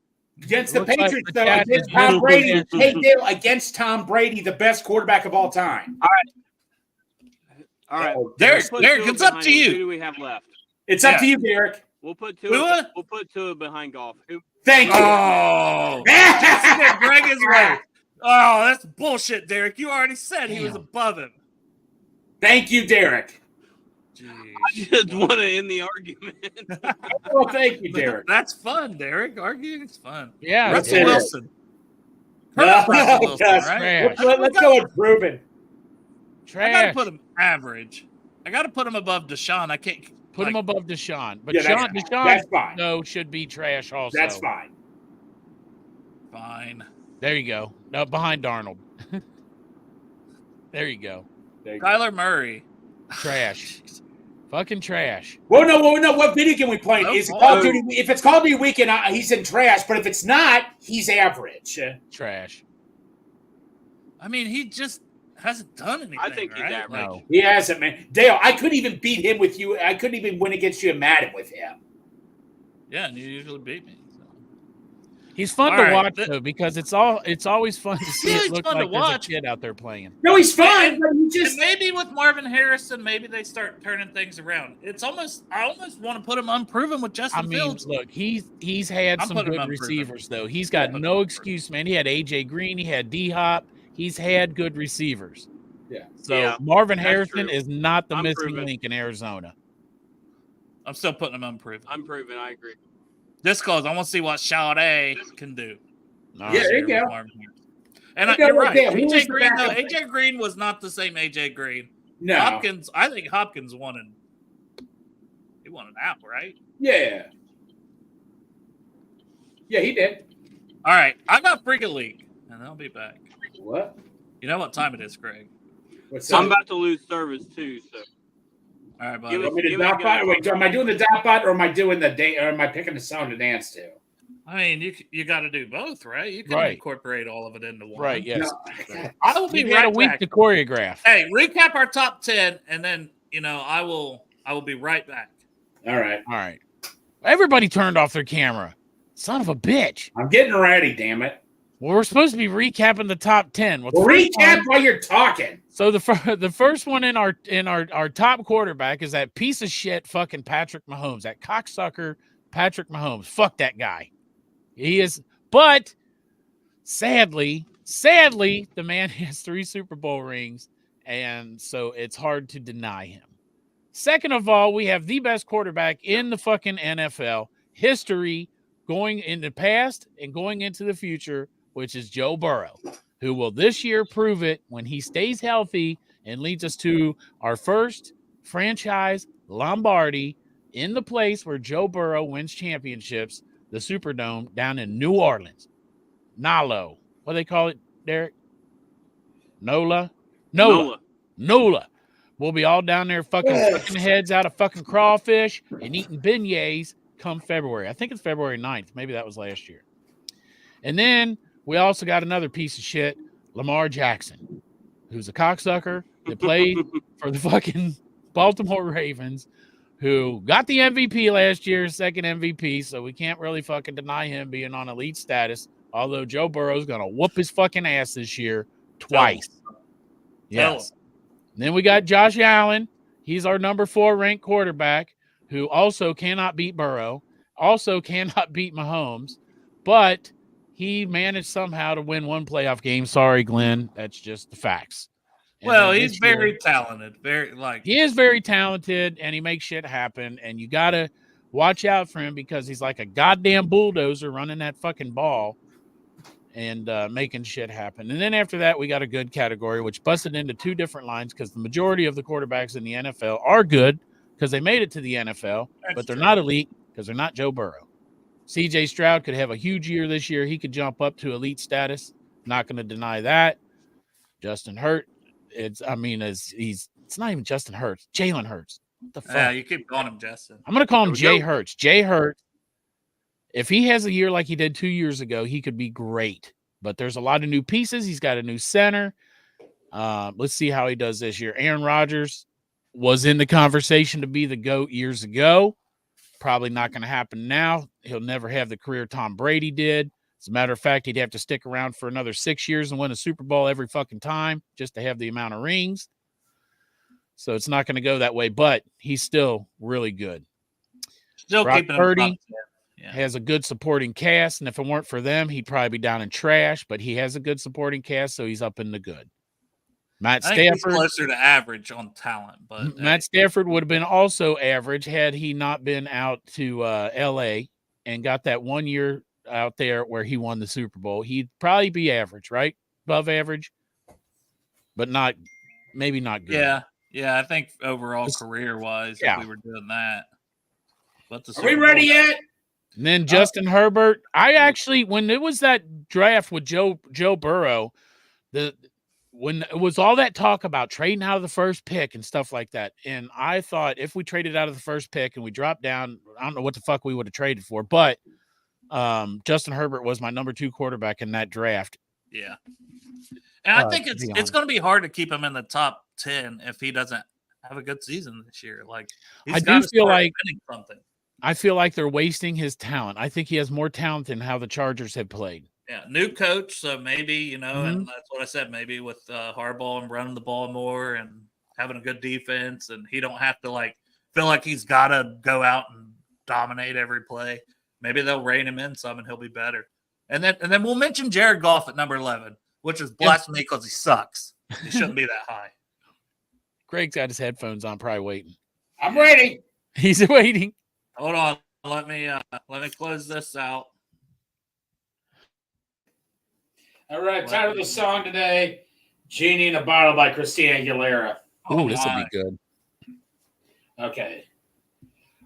Against the Looks like Patriots, the though, cat against is Tom moving Brady. there. Hey, Dale, against Tom Brady, the best quarterback of all time. All right. Derek, We'll put Derek, Tua it's up behind to him. you. Who do we have left? It's up to you, Derek. We'll put Tua? Tua. We'll put Tua behind Goff. Thank you. Oh, get Greg his way. Oh, that's bullshit, Derek. You already said he was Damn. above him. Thank you, Derek. I just want to end the argument. Well, thank you, Derek. That's fun, Derek. Arguing is fun. Yeah, Let's Russell do it. Wilson. Oh, Russell Wilson, gosh. right? Trash. Let's go improving. I gotta Trash. put him average. I gotta put him above Deshaun. I can't Put him above Deshaun. But Yeah, Deshaun, that's fine. no, should be trash also. That's fine. Fine. There you go. No, behind Darnold. There you go. Kyler Murray. Trash. Fucking trash. Well, no. What video game we playing? No Is it fault. Call of Duty? If it's Call of Duty Weekend, he's in trash. But if it's not, he's average. Trash. I mean, he just hasn't done anything. I think he's right? average. No. He hasn't, man. Dale, I couldn't even beat him with you. I couldn't even win against you in Madden with him. Yeah, and you usually beat me. So. He's fun All to right, watch th- though because it's always fun to see Yeah, it he's look fun to like there's watch. a kid out there playing. No, he's fine. And- But he And just maybe with Marvin Harrison, maybe they start turning things around. I almost want to put him unproven with Justin I mean, Fields. look, he's had I'm some putting him good unproven. receivers though. He's got Yeah, no excuse, man. He had AJ Green, he had D Hop. He's had good receivers. Yeah. So Yeah, Marvin that's Harrison true. is not the I'm missing proven. link in Arizona. I'm still putting him unproven. I'm proven. I agree. Just because I want to see what Sade can do. No. Yeah, there you go. And You know you're what, right. Dan, who was AJ the Green, though, backup? AJ Green was not the same AJ Green. no. Hopkins, I think Hopkins won he won it out, right? Yeah. Yeah, he did. All right, I got Freaking League, and I'll be back. What? You know what time it is, Greg? What's I'm up? about to lose service too. So All right, buddy. Give Want me to Give it dot a bot? go. Wait, am I doing the dot bot or am I doing the day? Or am I picking the song to dance to? I mean, you got to do both, right? You can Right. incorporate all of it into one. Right, yes. No. I will be He had a right week back. to choreograph. Hey, recap our top 10, and then I will be right back. All right. All right. Everybody turned off their camera. Son of a bitch. I'm getting ready. Damn it. Well, we're supposed to be recapping the top 10. Well, the Well, first recap one- while you're talking. So the first one in our top quarterback is that piece of shit fucking Patrick Mahomes, that cocksucker Patrick Mahomes. Fuck that guy. He is, but sadly, the man has 3 Super Bowl rings, and so it's hard to deny him. Second of all, we have the best quarterback in the fucking NFL history, going in the past and going into the future, which is Joe Burrow, who will this year prove it when he stays healthy and leads us to our first franchise Lombardi in the place where Joe Burrow wins championships, the Superdome down in New Orleans. Nalo. What do they call it, Derek? Nola. We'll be all down there fucking sucking heads out of fucking crawfish and eating beignets come February. I think it's February 9th. Maybe that was last year. And then we also got another piece of shit, Lamar Jackson, who's a cocksucker that played for the fucking Baltimore Ravens, who got the MVP last year, second MVP, so we can't really fucking deny him being on elite status, although Joe Burrow's going to whoop his fucking ass this year twice. Tell Yes. And then we got Josh Allen. He's our number 4 ranked quarterback who also cannot beat Burrow, also cannot beat Mahomes, but he managed somehow to win one playoff game. Sorry, Glenn. That's just the facts. And Well, then he's this year, very talented. Very he is very talented, and he makes shit happen. And you got to watch out for him because he's like a goddamn bulldozer running that fucking ball and making shit happen. And then after that, we got a good category, which busted into 2 different lines because the majority of the quarterbacks in the NFL are good because they made it to the NFL, but they're not elite because they're not Joe Burrow. CJ Stroud could have a huge year this year. He could jump up to elite status. Not going to deny that. Justin Hurt, it's not even Justin Hurts. Jalen Hurts. What the fuck? Yeah, you keep calling him Justin. I'm going to call him Jay Hurts. Jay Hurts. If he has a year like he did 2 years ago, he could be great. But there's a lot of new pieces. He's got a new center. Let's see how he does this year. Aaron Rodgers was in the conversation to be the GOAT years ago. Probably not going to happen now. He'll never have the career Tom Brady did. As a matter of fact, he'd have to stick around for another 6 years and win a Super Bowl every fucking time just to have the amount of rings. So it's not going to go that way, but he's still really good. Still Brock keeping Purdy him has a good supporting cast, and if it weren't for them, he'd probably be down in trash, but he has a good supporting cast, so he's up in the good. Matt I think he's Stafford, closer to average on talent, but Matt Stafford would have been also average had he not been out to L.A. and got that 1 year out there where he won the Super Bowl. He'd probably be average, right? Above average, but maybe not good. Yeah. I think overall career-wise, if we were doing that. But Are we ready yet? And then Justin Herbert. I actually, when it was that draft with Joe Burrow, when it was all that talk about trading out of the first pick and stuff like that, and I thought if we traded out of the first pick and we dropped down, I don't know what the fuck we would have traded for, but Justin Herbert was my number 2 quarterback in that draft. Yeah. And I think it's going to be hard to keep him in the top 10 if he doesn't have a good season this year. Like, I do feel like winning something. I feel like they're wasting his talent. I think he has more talent than how the Chargers have played. Yeah, new coach, so maybe, and that's what I said, maybe with Harbaugh and running the ball more and having a good defense, and he don't have to, like, feel like he's got to go out and dominate every play. Maybe they'll rein him in some and he'll be better. And then we'll mention Jared Goff at number 11, which is blasphemy because he sucks. He shouldn't be that high. Greg's got his headphones on, probably waiting. I'm ready. He's waiting. Hold on. Let me close this out. All right, title of the song today, Genie in a Bottle by Christina Aguilera. Oh, this will be good. Okay.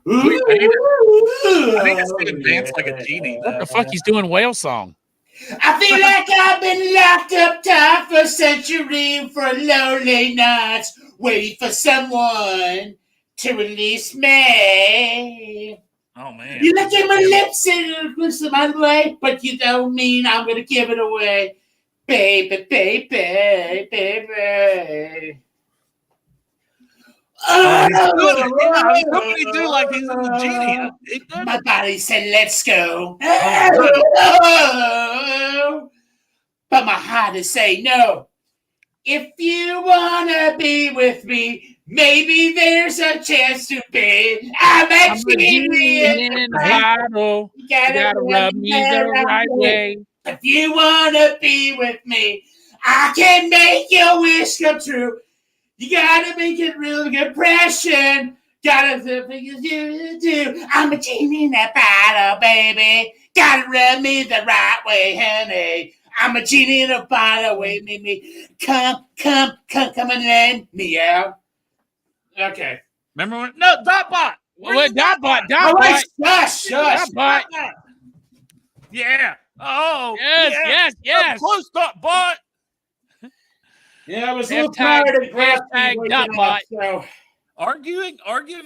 I think it's going to dance like a genie. What the fuck? He's doing whale song. I feel like I've been locked up tight for a century for lonely nights, waiting for someone to release me. Oh, man. You look at my lips and push them out of the way, but you don't mean I'm going to give it away. Baby, baby, baby. Oh, he's hoping he do like he's in the genie. My body said, let's go. But my heart is saying no. If you want to be with me, maybe there's a chance to be. I'm a genie in a bottle. You gotta rub me the right way. If you want to be with me, I can make your wish come true. You gotta make it real good impression. Gotta think you do. I'm a genie in a bottle, baby. Gotta rub me the right way, honey. I'm a genie in a bottle, wait me. Come and let me out. Okay. Remember when? No, Dotbot. What? Dotbot. Shush. Dotbot. Yeah. Oh. Yes. Close, Dotbot. Yeah, I was a little tired of Dotbot. So. Arguing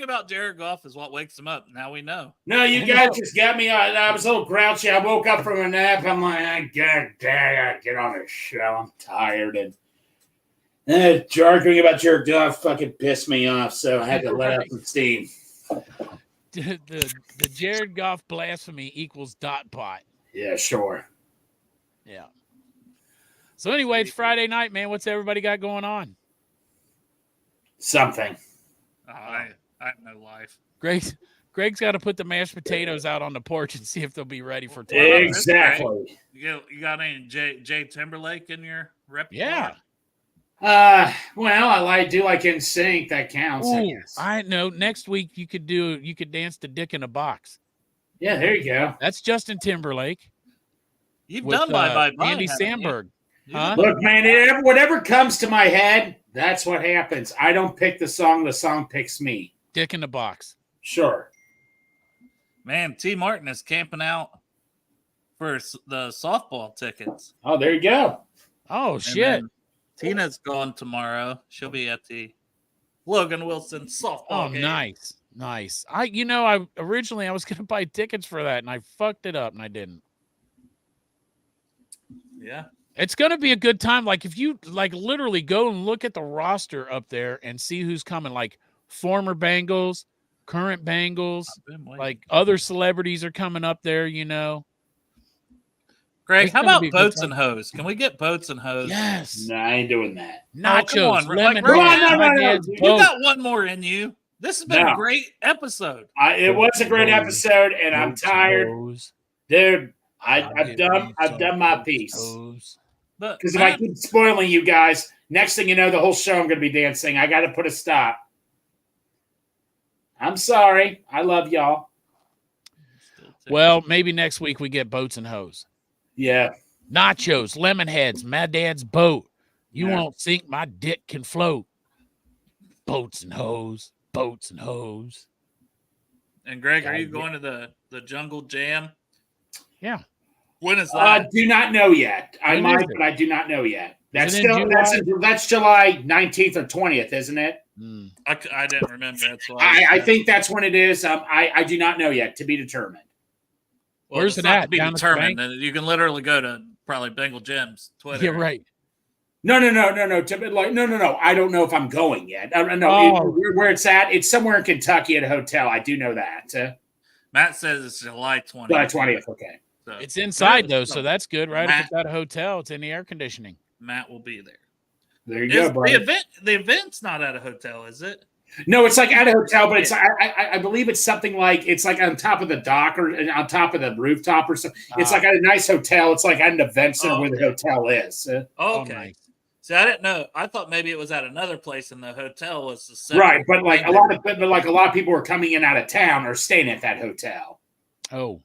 about Jared Goff is what wakes him up. Now we know. No, you guys just got me. I was a little grouchy. I woke up from a nap. I'm like, I gotta get on a show. I'm tired. And arguing about Jared Goff fucking pissed me off, so I had to let out some steam. The Jared Goff blasphemy equals Dotbot. Yeah, sure. Yeah. So anyway, it's Friday night, man. What's everybody got going on? Something. I have no life. Greg's got to put the mashed potatoes out on the porch and see if they'll be ready for 12. Exactly. You got any Jay Timberlake in your repertoire? Yeah. Well, I do like NSYNC. That counts. I Ooh, guess. I know. Next week you could dance to Dick in a Box. Yeah, there you go. That's Justin Timberlake. You've with, done Bye Bye Bye, Andy haven't you? Samberg. Huh? Look, man, whatever comes to my head, that's what happens. I don't pick the song picks me. Dick in the Box. Sure. Man, T. Martin is camping out for the softball tickets. Oh, there you go. Oh, And shit. then Tina's gone tomorrow. She'll be at the Logan Wilson softball game. Nice. I originally was going to buy tickets for that, and I fucked it up, and I didn't. Yeah. It's going to be a good time. Like, if you, literally go and look at the roster up there and see who's coming, like, former Bengals, current Bengals, like, other celebrities are coming up there, Greg, It's how gonna about be a good boats time. and hose? Can we get boats and hose? Yes. No, I ain't doing that. Nachos, on, lemon. like, no. You got one more in you. This has been a great episode. It was a great episode, and I'm tired, dude. I've done my piece. Because if I keep spoiling you guys, next thing you know, the whole show I'm going to be dancing. I got to put a stop. I'm sorry. I love y'all. Well, maybe next week we get boats and hose. Yeah. Nachos, lemon heads, my dad's boat. You won't sink, my dick can float. Boats and hose. Boats and hose. And Greg, are you going to the Jungle Jam? Yeah. When is that? Do not know yet. I When might, is it? but I do not know yet. That's Is it in that's July 19th or 20th, isn't it? I didn't remember. That's why I think that's when it is. I do not know yet. To be determined. Well, Where's it's it not at? to be Down at the determined. bank? And you can literally go to probably Bengal Jim's Twitter. Yeah, right. No. No. I don't know if I'm going yet. No, Oh. where it's at, it's somewhere in Kentucky at a hotel. I do know that. Matt says it's July 20th. July 20th. Okay. So It's inside, though, so that's good, right? Matt- If it's at a hotel, it's in the air conditioning. Matt will be there. There you go, bro. The event's not at a hotel, is it? No, it's like at a hotel, but it's I believe it's something like it's like on top of the dock or on top of the rooftop or something. It's like at a nice hotel. It's like at an event center where the hotel is. Okay. nice. See, I didn't know. I thought maybe it was at another place, and the hotel was the same. Right, but like a lot of people who are coming in out of town are staying at that hotel. Oh.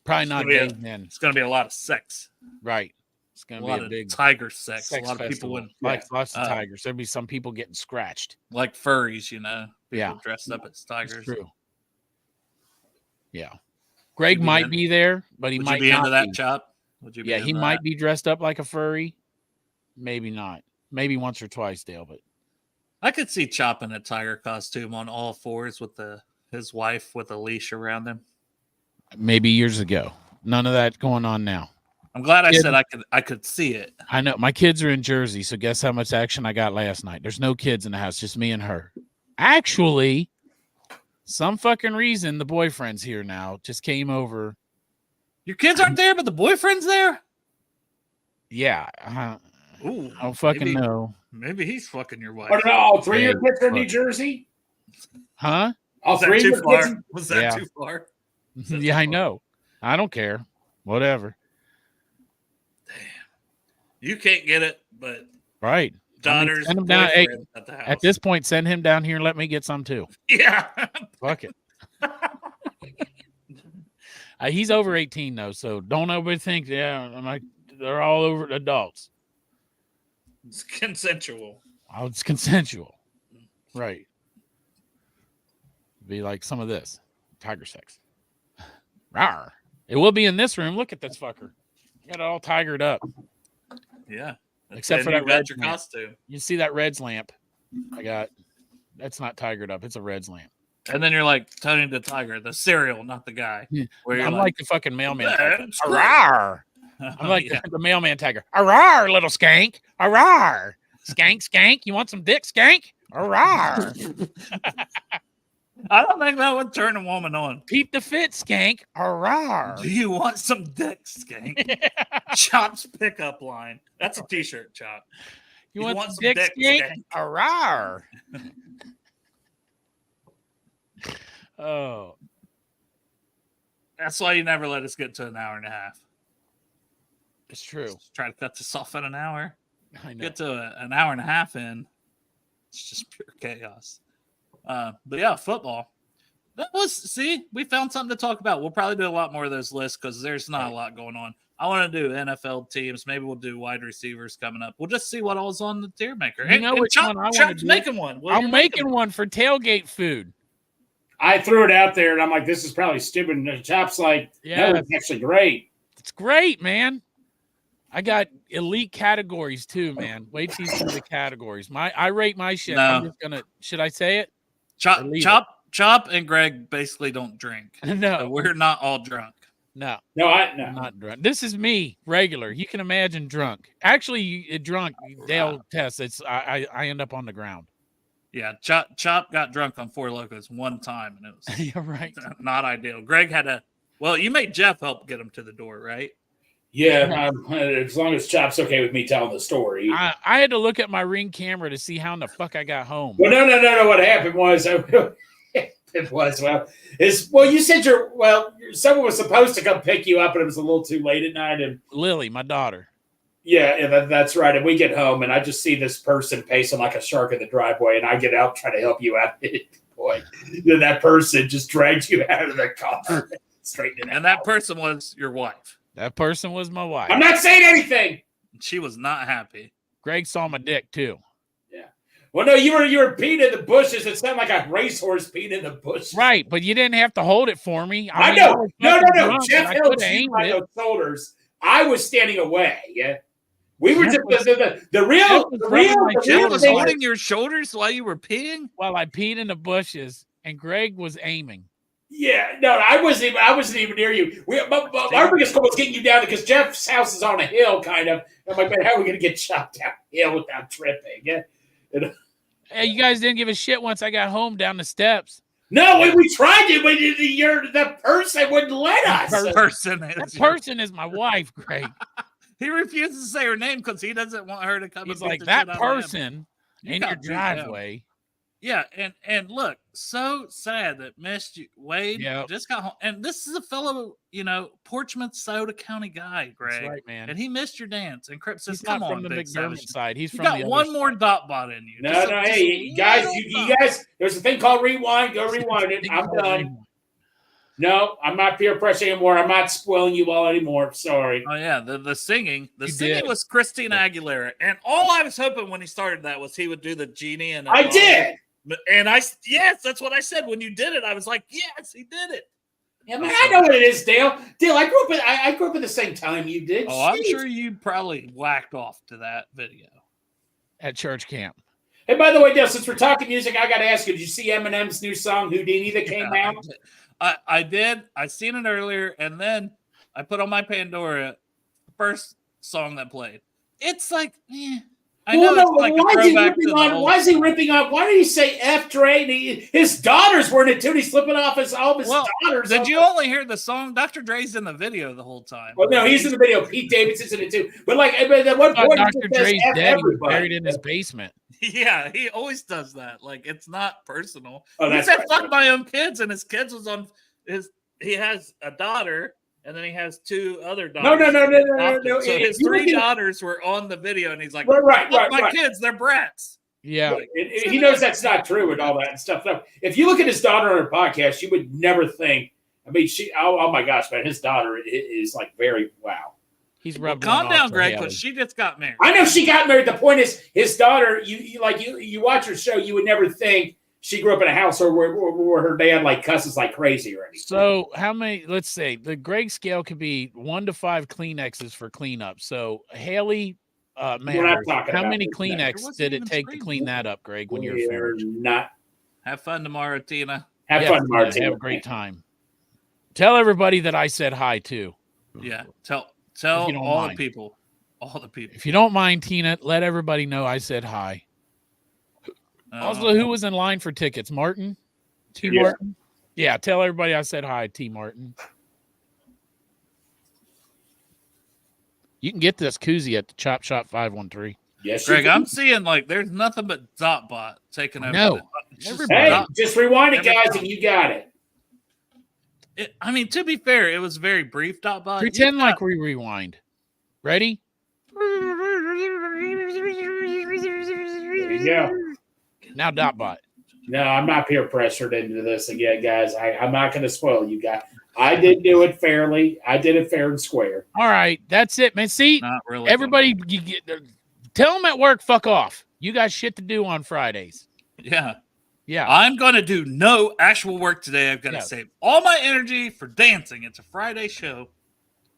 Probably not gonna be big then. It's going to be a lot of sex. Right. It's A going to lot be a of big tiger sex. sex A lot of people festival. would Lots of tigers. There'd be some people getting scratched. like furries, People Yeah. dressed up as tigers. It's true. Yeah. Greg Would you might be be there, but he Would might you be not into that, be. Chop? Would you? Be Yeah, into he that? might be dressed up like a furry. Maybe not. Maybe once or twice, Dale, but I could see Chop in a tiger costume on all fours with his wife with a leash around him. maybe years ago. None of that going on now. I'm glad I Kid- said I could see it. I know my kids are in Jersey, so guess how much action I got last night? There's no kids in the house, just me and her. Actually, some fucking reason the boyfriend's here now. Just came over. Your kids aren't there, but the boyfriend's there. Yeah, Ooh, I don't fucking maybe, know. Maybe he's fucking your wife. What are all three of your Hey, kids are in New look. Jersey? Huh? All Was that three of too your far? kids? Was that Yeah. too far? That's Yeah, I fun. know. I don't care. Whatever. You can't get it, but Right. daughter's send him down. Hey, boyfriend at the house. at this point, send him down here and let me get some too. yeah. Fuck it. He's over 18 though, so don't nobody think, they're all over adults. It's consensual. Oh, it's consensual. Right. Be like some of this. Tiger sex. Rawr. It will be in this room. Look at this fucker. Got it all tigered up. Yeah. That's Except for you that got red your lamp. costume. You see that Reds lamp? I got. That's not tigered up. It's a Reds lamp. And then you're like Tony the Tiger, the cereal, not the guy. Yeah. Where you're I'm like the fucking mailman. tiger. "That's great." Rawr. I'm like Yeah. the mailman tiger. Rawr, little skank. Rawr. Skank. You want some dick, skank? Rawr. I don't think that would turn a woman on. Peep the fit, skank. Rawr. Do you want some dick, skank? Chop's pickup line. That's a t-shirt, Chop. You You want want some some dick, dick, skank? Rawr. Oh, That's why you never let us get to an hour and a half. it's true. Just try to cut this off at an hour. I know. Get to an hour and a half in. It's just pure chaos. But yeah, football. We found something to talk about. We'll probably do a lot more of those lists because there's not a lot going on. I want to do NFL teams. Maybe we'll do wide receivers coming up. We'll just see what all's on the tier maker. You know which one I want to do? Making one. Well, I'm making one for tailgate food. I threw it out there, and I'm like, this is probably stupid. And the Chop's like, Yeah. no, it's actually great. It's great, man. I got elite categories too, man. Wait till you see the categories. I rate my shit. No. I'm just gonna. Should I say it? Chop and Greg basically don't drink. No, So we're not all drunk. no, No, I'm not drunk. This is me, regular. You can imagine drunk. Actually, drunk. They'll test. It's I end up on the ground. Yeah, Chop got drunk on Four Locos one time, and it was You're right. not ideal. Greg had you made Jeff help get him to the door, right? Yeah, as long as Chop's okay with me telling the story. I had to look at my Ring camera to see how in the fuck I got home. Well, no. What happened was, you said someone was supposed to come pick you up, but it was a little too late at night. And Lily, my daughter. yeah, that's right. And we get home, and I just see this person pacing like a shark in the driveway, and I get out trying to help you out. Boy, then that person just dragged you out of the car straight in. And that person was your wife. That person was my wife. I'm not saying anything. She was not happy. Greg saw my dick too. Yeah. Well, no, you were peeing in the bushes. It sounded like a racehorse peeing in the bushes. Right, but you didn't have to hold it for me. I mean, know. was No. fucking drunk Jeff and I held coulda you aimed by it. those shoulders. I was standing away. Yeah. We were just the real Jeff was thing. holding your shoulders while you were peeing? Well, I peed in the bushes, and Greg was aiming. Yeah, no, I wasn't even near you. Our biggest goal was getting you down because Jeff's house is on a hill, kind of. I'm like, man, how are we going to get chopped down hill without tripping? Yeah. Hey, you guys didn't give a shit once I got home down the steps. No, we tried to, but the person wouldn't let us. That Person is my wife, Greg. He refuses to say her name because he doesn't want her to come. He's and like, beat the that shit out of him." person You in got your beat down. driveway. Yeah, and look, so sad that missed you. Wade Yep. just got home, and this is a fellow, Portsmouth, Soda County guy, Greg. That's right, man. And he missed your dance. And Crip says, He's "Come not on, from the Big McDermott Savage. side. He's You from got the other one side. more dot bot in you." No, hey, you guys, there's a thing called rewind. Go rewind it. I'm done. No, I'm not peer pressuring anymore. I'm not spoiling you all anymore. Sorry. Oh yeah, the singing. The You singing did. was Christina Aguilera, and all I was hoping when he started that was he would do the genie. And I did. And yes, that's what I said when you did it. I was like, yes, he did it. Yeah, man, I know what it is, Dale. Dale, I grew up at the same time you did. Oh, I'm Jeez. sure you probably whacked off to that video. At church camp. Hey, by the way, Dale, since we're talking music, I got to ask you: did you see Eminem's new song "Houdini" that came out? I did. I seen it earlier, and then I put on my Pandora first song that played. It's like, I know it's like a throwback to the old. Why is he ripping off? Why did he say F Dre? His daughters were in it too. He's flipping off all of his daughters. Did you only hear the song? Dr. Dre's in the video the whole time. Well, no, he's in the video. Pete Davidson's in it too. But at one point, Dr. Dre's F dead. He was everybody. buried in his basement. Yeah, he always does that. Like, it's not personal. Oh, He that's said, right. "Fuck my own kids," and his kids was on his. He has a daughter, and then he has two other daughters. No. So his three daughters were on the video, and he's like, Right. "Fuck my kids, they're brats." Yeah. He knows that's not true and all that and stuff. No, if you look at his daughter on her podcast, you would never think. I mean, oh my gosh, man, his daughter is like very wow. He's rubbed Calm one down, off for Greg, Haley. because she just got married. I know she got married. The point is, his daughter. You watch her show, you would never think she grew up in a house where her dad like cusses like crazy or anything. So how many? Let's say the Greg scale could be 1 to 5 Kleenexes for cleanup. So Haley, We're not Manners, talking how about many this now. There Kleenex wasn't did it even take to screen. clean that up, Greg? When you're We're finished, not. Have fun tomorrow, Tina. Have Yeah, fun, Martin. Have a great time. Tell everybody that I said hi too. Yeah, tell If you don't all mind. the people. All the people. If you don't mind, Tina, let everybody know I said hi. Also, who was in line for tickets? Martin? T. Yeah. Martin? Yeah, tell everybody I said hi, T. Martin. You can get this koozie at the Chop Shop 513. Yes, Greg, you I'm do. seeing like there's nothing but Dotbot taking over. No. Everybody. just rewind it, guys, Everybody. and you got it. I mean, to be fair, it was very brief. Pretend like we rewind. Ready? There you go. Now Dotbot. No, I'm not peer pressured into this again, guys. I'm not going to spoil you guys. I did do it fairly. I did it fair and square. All right, that's it, man. See, Not really. everybody, tell them at work, fuck off. You got shit to do on Fridays. Yeah. Yeah. I'm going to do no actual work today. I've got to Yeah. save all my energy for dancing. It's a Friday show.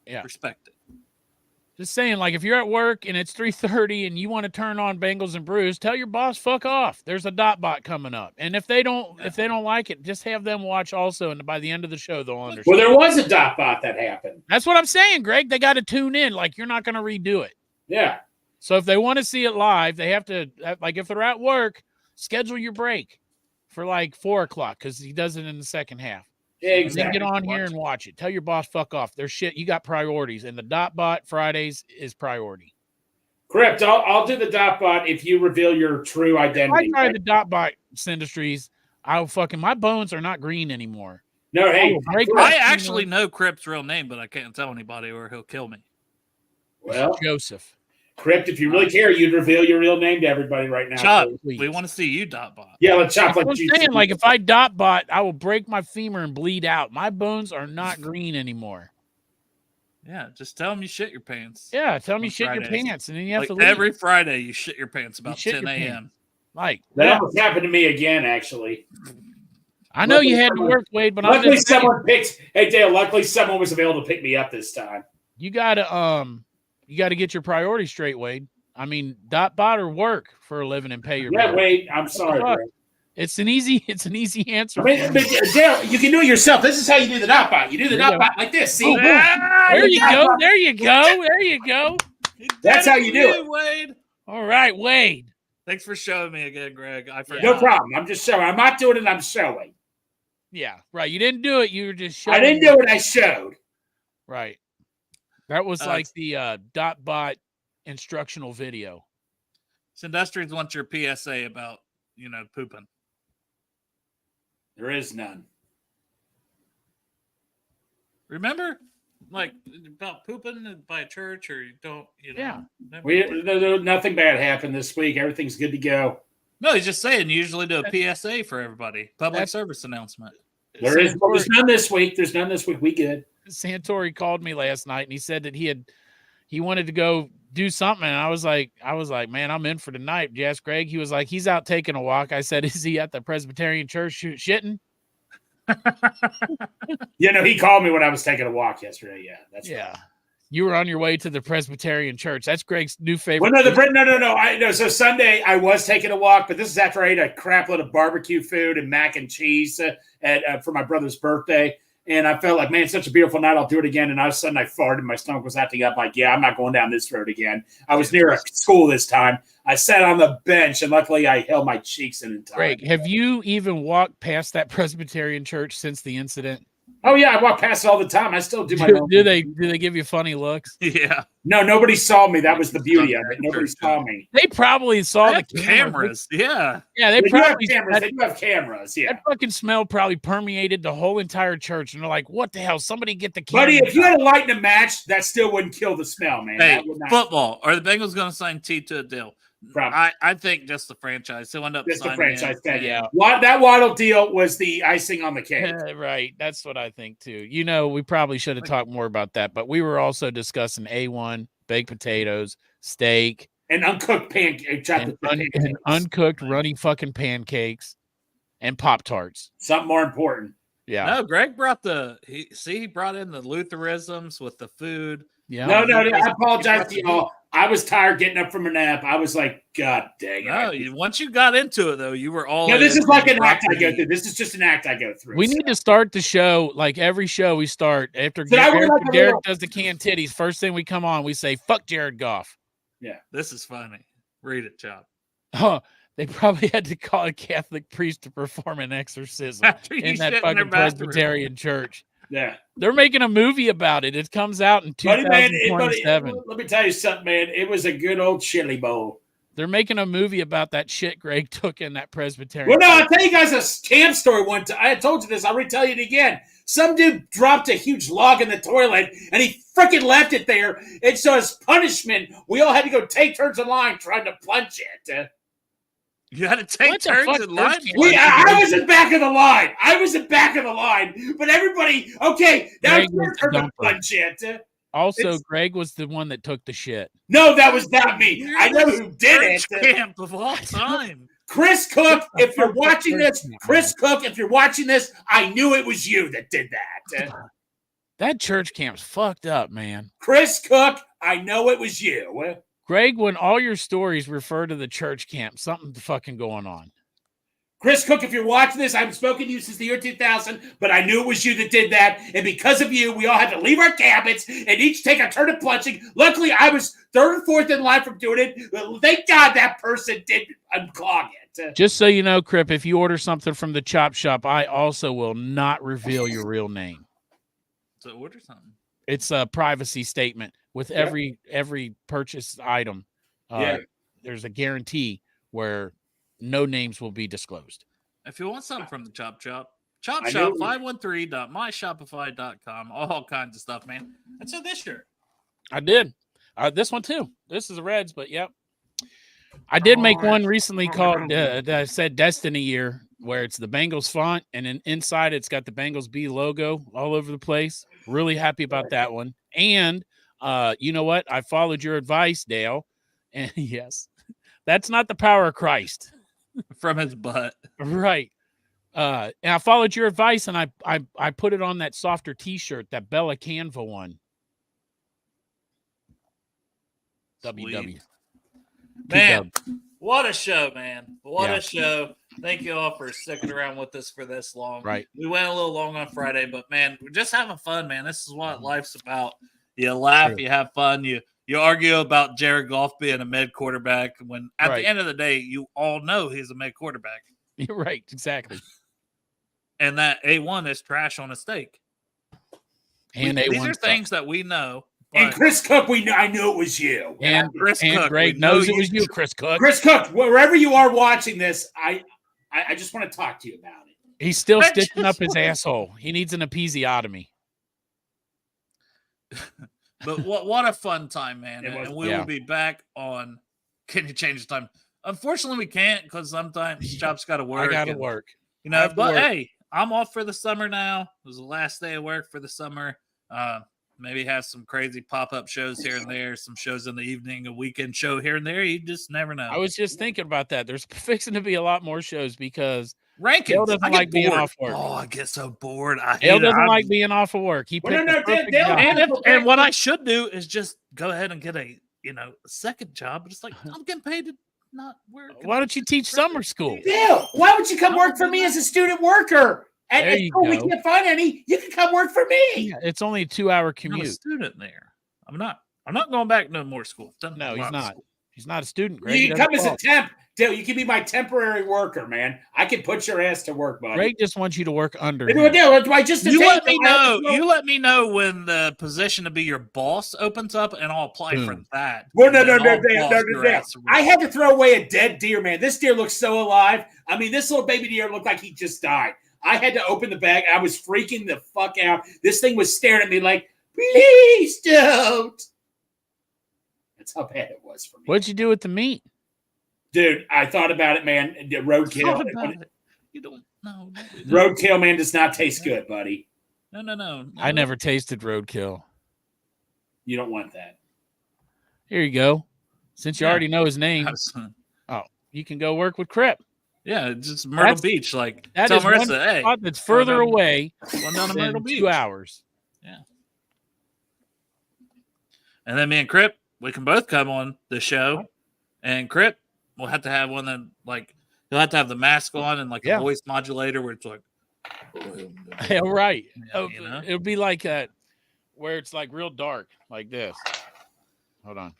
Yeah. Respect it. Just saying, like, if you're at work and it's 3:30 and you want to turn on Bengals and Brews, tell your boss, fuck off. There's a Dotbot coming up. And if they don't like it, just have them watch also. And by the end of the show, they'll understand. Well, there was a Dotbot that happened. That's what I'm saying, Greg. They got to tune in. Like, you're not going to redo it. Yeah. So if they want to see it live, they have to, like, if they're at work, schedule your break for like 4 o'clock because he does it in the second half. Exactly. Then get on here and watch it. Tell your boss, fuck off. There's shit. You got priorities, and the Dotbot Fridays is priority. Crypt, I'll do the Dotbot if you reveal your true If I identity. try the Dotbot Industries, my bones are not green anymore. No, hey, Break I my- actually know Crip's real name, but I can't tell anybody or he'll kill me. well, Joseph. Crypt, if you really care, you'd reveal your real name to everybody right now. Chop, please. we want to see you, Dotbot. Yeah, let's chop like I'm Jesus. saying, like, if I Dotbot, I will break my femur and bleed out. My bones are not green anymore. Yeah, just tell him you shit your pants. Yeah, tell me On shit your Fridays. pants, and then you have Like to leave. every Friday, you shit your pants about shit 10 your a.m. pants. Like, That yeah, almost happened to me again, actually. I know you had to work, Wade, but I'm Luckily, just saying, someone picked. Hey, Dale. Luckily, someone was available to pick me up this time. you gotta get your priorities straight, Wade. I mean, Dotbot or work for a living and pay your Yeah, bills. wait. I'm sorry, fuck? bro. It's an easy answer. I mean, but, Dale, you can do it yourself. This is how you do the Dotbot. You do the There you Dotbot like this. See, There you go. There you go. There you go. That's how you do it. Wade. All right, Wade. Thanks for showing me again, Greg. I forgot. no problem. I'm just showing. I'm not doing it. I'm showing. Yeah, right. You didn't do it. You were just showing. I didn't do it. I showed. Right. That was like it's- the Dotbot instructional video. Industrians want your PSA about, pooping. There is none. Remember? Like, about pooping by a church or you don't, Yeah. Nothing bad happened this week. Everything's good to go. No, he's just saying, you usually do a PSA for everybody. Public service announcement. There's none this week. There's none this week. We good. Santori called me last night and he said that he wanted to go do something. And I was like, man, I'm in for tonight. Did you ask Greg? He was like, he's out taking a walk. I said, is he at the Presbyterian church shitting? He called me when I was taking a walk yesterday. Yeah, that's Yeah. right. You were on your way to the Presbyterian church. That's Greg's new favorite. Well, no. So Sunday I was taking a walk, but this is after I ate a crap load of barbecue food and mac and cheese for my brother's birthday. And I felt like, man, it's such a beautiful night. I'll do it again. And all of a sudden I farted. My stomach was acting up. Like, yeah, I'm not going down this road again. I was near a school this time. I sat on the bench, and luckily I held my cheeks in time. Greg, have you even walked past that Presbyterian church since the incident? Oh, yeah, I walk past it all the time. I still do my own. Do they give you funny looks? Yeah. No, nobody saw me. That was the beauty of it. Nobody saw me. They probably saw They the have cameras. Yeah. Yeah, They do have probably cameras. They do have cameras, yeah. That fucking smell probably permeated the whole entire church, and they're like, "What the hell? Somebody get the camera!" Buddy, if you had a light in a match, that still wouldn't kill the smell, man. Hey, That would not- football. Are the Bengals going to sign T to a deal? Probably. I think just the franchise. He'll end up Just the signing franchise him. tag. Yeah. That Waddle deal was the icing on the cake. Right, that's what I think too. We probably should have talked more about that, but we were also discussing A1 baked potatoes, steak, And uncooked pancake. and uncooked runny fucking pancakes, and Pop-Tarts. Something more important. Yeah, No, Greg brought he brought in the Lutheranisms with the food. yeah. No, I apologize to y'all. I was tired getting up from a nap. I was like, God dang it. No, once you got into it though, you were all. No, this in. is like an Brought act I the go heat. through. This is just an act I go through. We need to start the show like every show we start after Did I wear like a Derek little- does the canned titties. First thing we come on, we say "fuck Jared Goff." This is funny. Read it, Chop. Oh, they probably had to call a Catholic priest to perform an exorcism After you in that shit in their fucking bathroom. Presbyterian church. Yeah. They're making a movie about it. It comes out in Buddy, man, 2027. let me tell you something, man. It was a good old chili bowl. They're making a movie about that shit Greg took in that Presbyterian. Well, no, I'll tell you guys a camp story one time. I had told you this. I'll retell you it again. Some dude dropped a huge log in the toilet, and he freaking left it there. And so as punishment, we all had to go take turns in line trying to plunge it. You had to take What the turns fuck in line. I was in back of the line. I was in back of the line. But everybody, okay, now it's your turn to plunge it. Also, Greg was the one that took the shit. No, that was not me. I know who did it. Camp of all time. Chris Cook, if you're watching this, I knew it was you that did that. That church camp's fucked up, man. Chris Cook, I know it was you. Greg, when all your stories refer to the church camp, something's fucking going on. Chris Cook, if you're watching this, I haven't spoken to you since the year 2000, but I knew it was you that did that. And because of you, we all had to leave our cabins and each take a turn at plunging. Luckily, I was third and fourth in line from doing it. Thank God that person did unclog it. Just so you know, Crip, if you order something from the chop shop, I also will not reveal your real name. So order something. It's a privacy statement with every purchase item. There's a guarantee where no names will be disclosed. If you want something from the Chop Shop, 513.myshopify.com. All kinds of stuff, man. That's it this year. I did. This one too. This is the Reds, but yep. I did make one recently called that said Destiny Year, where it's the Bengals font, and then inside it's got the Bengals B logo all over the place. Really happy about that one. And you know what? I followed your advice, Dale. And yes, that's not the power of Christ. From his butt. Right. And I followed your advice, and I put it on that softer T-shirt, that Bella Canva one. WW. Man, what a show, man. What a show. Thank you all for sticking around with us for this long. Right. We went a little long on Friday, but, man, we're just having fun, man. This is what life's about. You laugh, you have fun, you argue about Jared Goff being a mid quarterback when at the end of the day, you all know he's a mid quarterback. You're right. Exactly. And that A1 is trash on a steak. And these are things that we know. And Chris Cook, I knew it was you. And Greg knows it was you, Chris Cook. Chris Cook, wherever you are watching this, I just want to talk to you about it. He's still stitching up his asshole. He needs an episiotomy. But what a fun time, man. And we will Yeah. be back on Can You Change the Time? Unfortunately, we can't because sometimes Chop's got to work. I got to work. You know, but hey, I'm off for the summer now. It was the last day of work for the summer. Maybe have some crazy pop-up shows here and there, some shows in the evening, a weekend show here and there. You just never know. I was just thinking about that. There's fixing to be a lot more shows because rankings. Dale doesn't like being off work. Oh, I get so bored. Dale doesn't like being off of work. He picked the perfect job. And what I should do is just go ahead and get a second job. But it's like I'm getting paid to not work. Why don't you teach summer school? Dale, why would you come work for me as a student worker? There you go. We can't find any. You can come work for me. Yeah, it's only a 2-hour I'm commute. a student there. I'm not going back no more school. No, he's not. He's not a student, Greg. You can come as a temp. Dale, you can be my temporary worker, man. I can put your ass to work, buddy. Greg just wants you to work under him. Dale, do I just You let me know. You let me know when the position to be your boss opens up, and I'll apply for that. Well, no. I had to throw away a dead deer, man. This deer looks so alive. I mean, this little baby deer looked like he just died. I had to open the bag. I was freaking the fuck out. This thing was staring at me like, please don't. That's how bad it was for me. What'd you do with the meat? Dude, I thought about it, man. Roadkill. You don't know. Roadkill, man, does not taste good, buddy. No. I never tasted roadkill. You don't want that. Here you go. Since you already know his name, you can go work with Crip. Yeah, just Myrtle Beach. Like, that tell is Marissa, one hey, spot that's further away one down to Myrtle Beach. 2 hours. Yeah. And then me and Crip, we can both come on the show. And Crip will have to have one that, like, he'll have to have the mask on and, like, a voice modulator where it's like, yeah, right. You know? It'll be like where it's, like, real dark, like this. Hold on.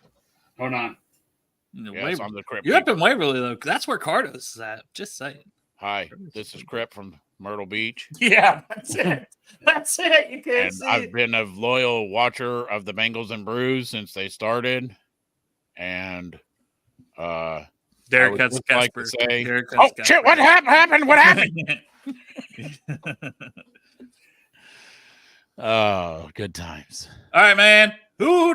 Yes, I'm the Crip. You're up in Waverly, though. That's where Cardos is at. Just saying. Hi, this is Crip from Myrtle Beach. Yeah, that's it. That's it. You can't see I've been a loyal watcher of the Bengals and Brews since they started. And Derek would cuts just like Casper. to say- Derek Oh cuts shit! What happened? What happened? Oh, good times. All right, man. Who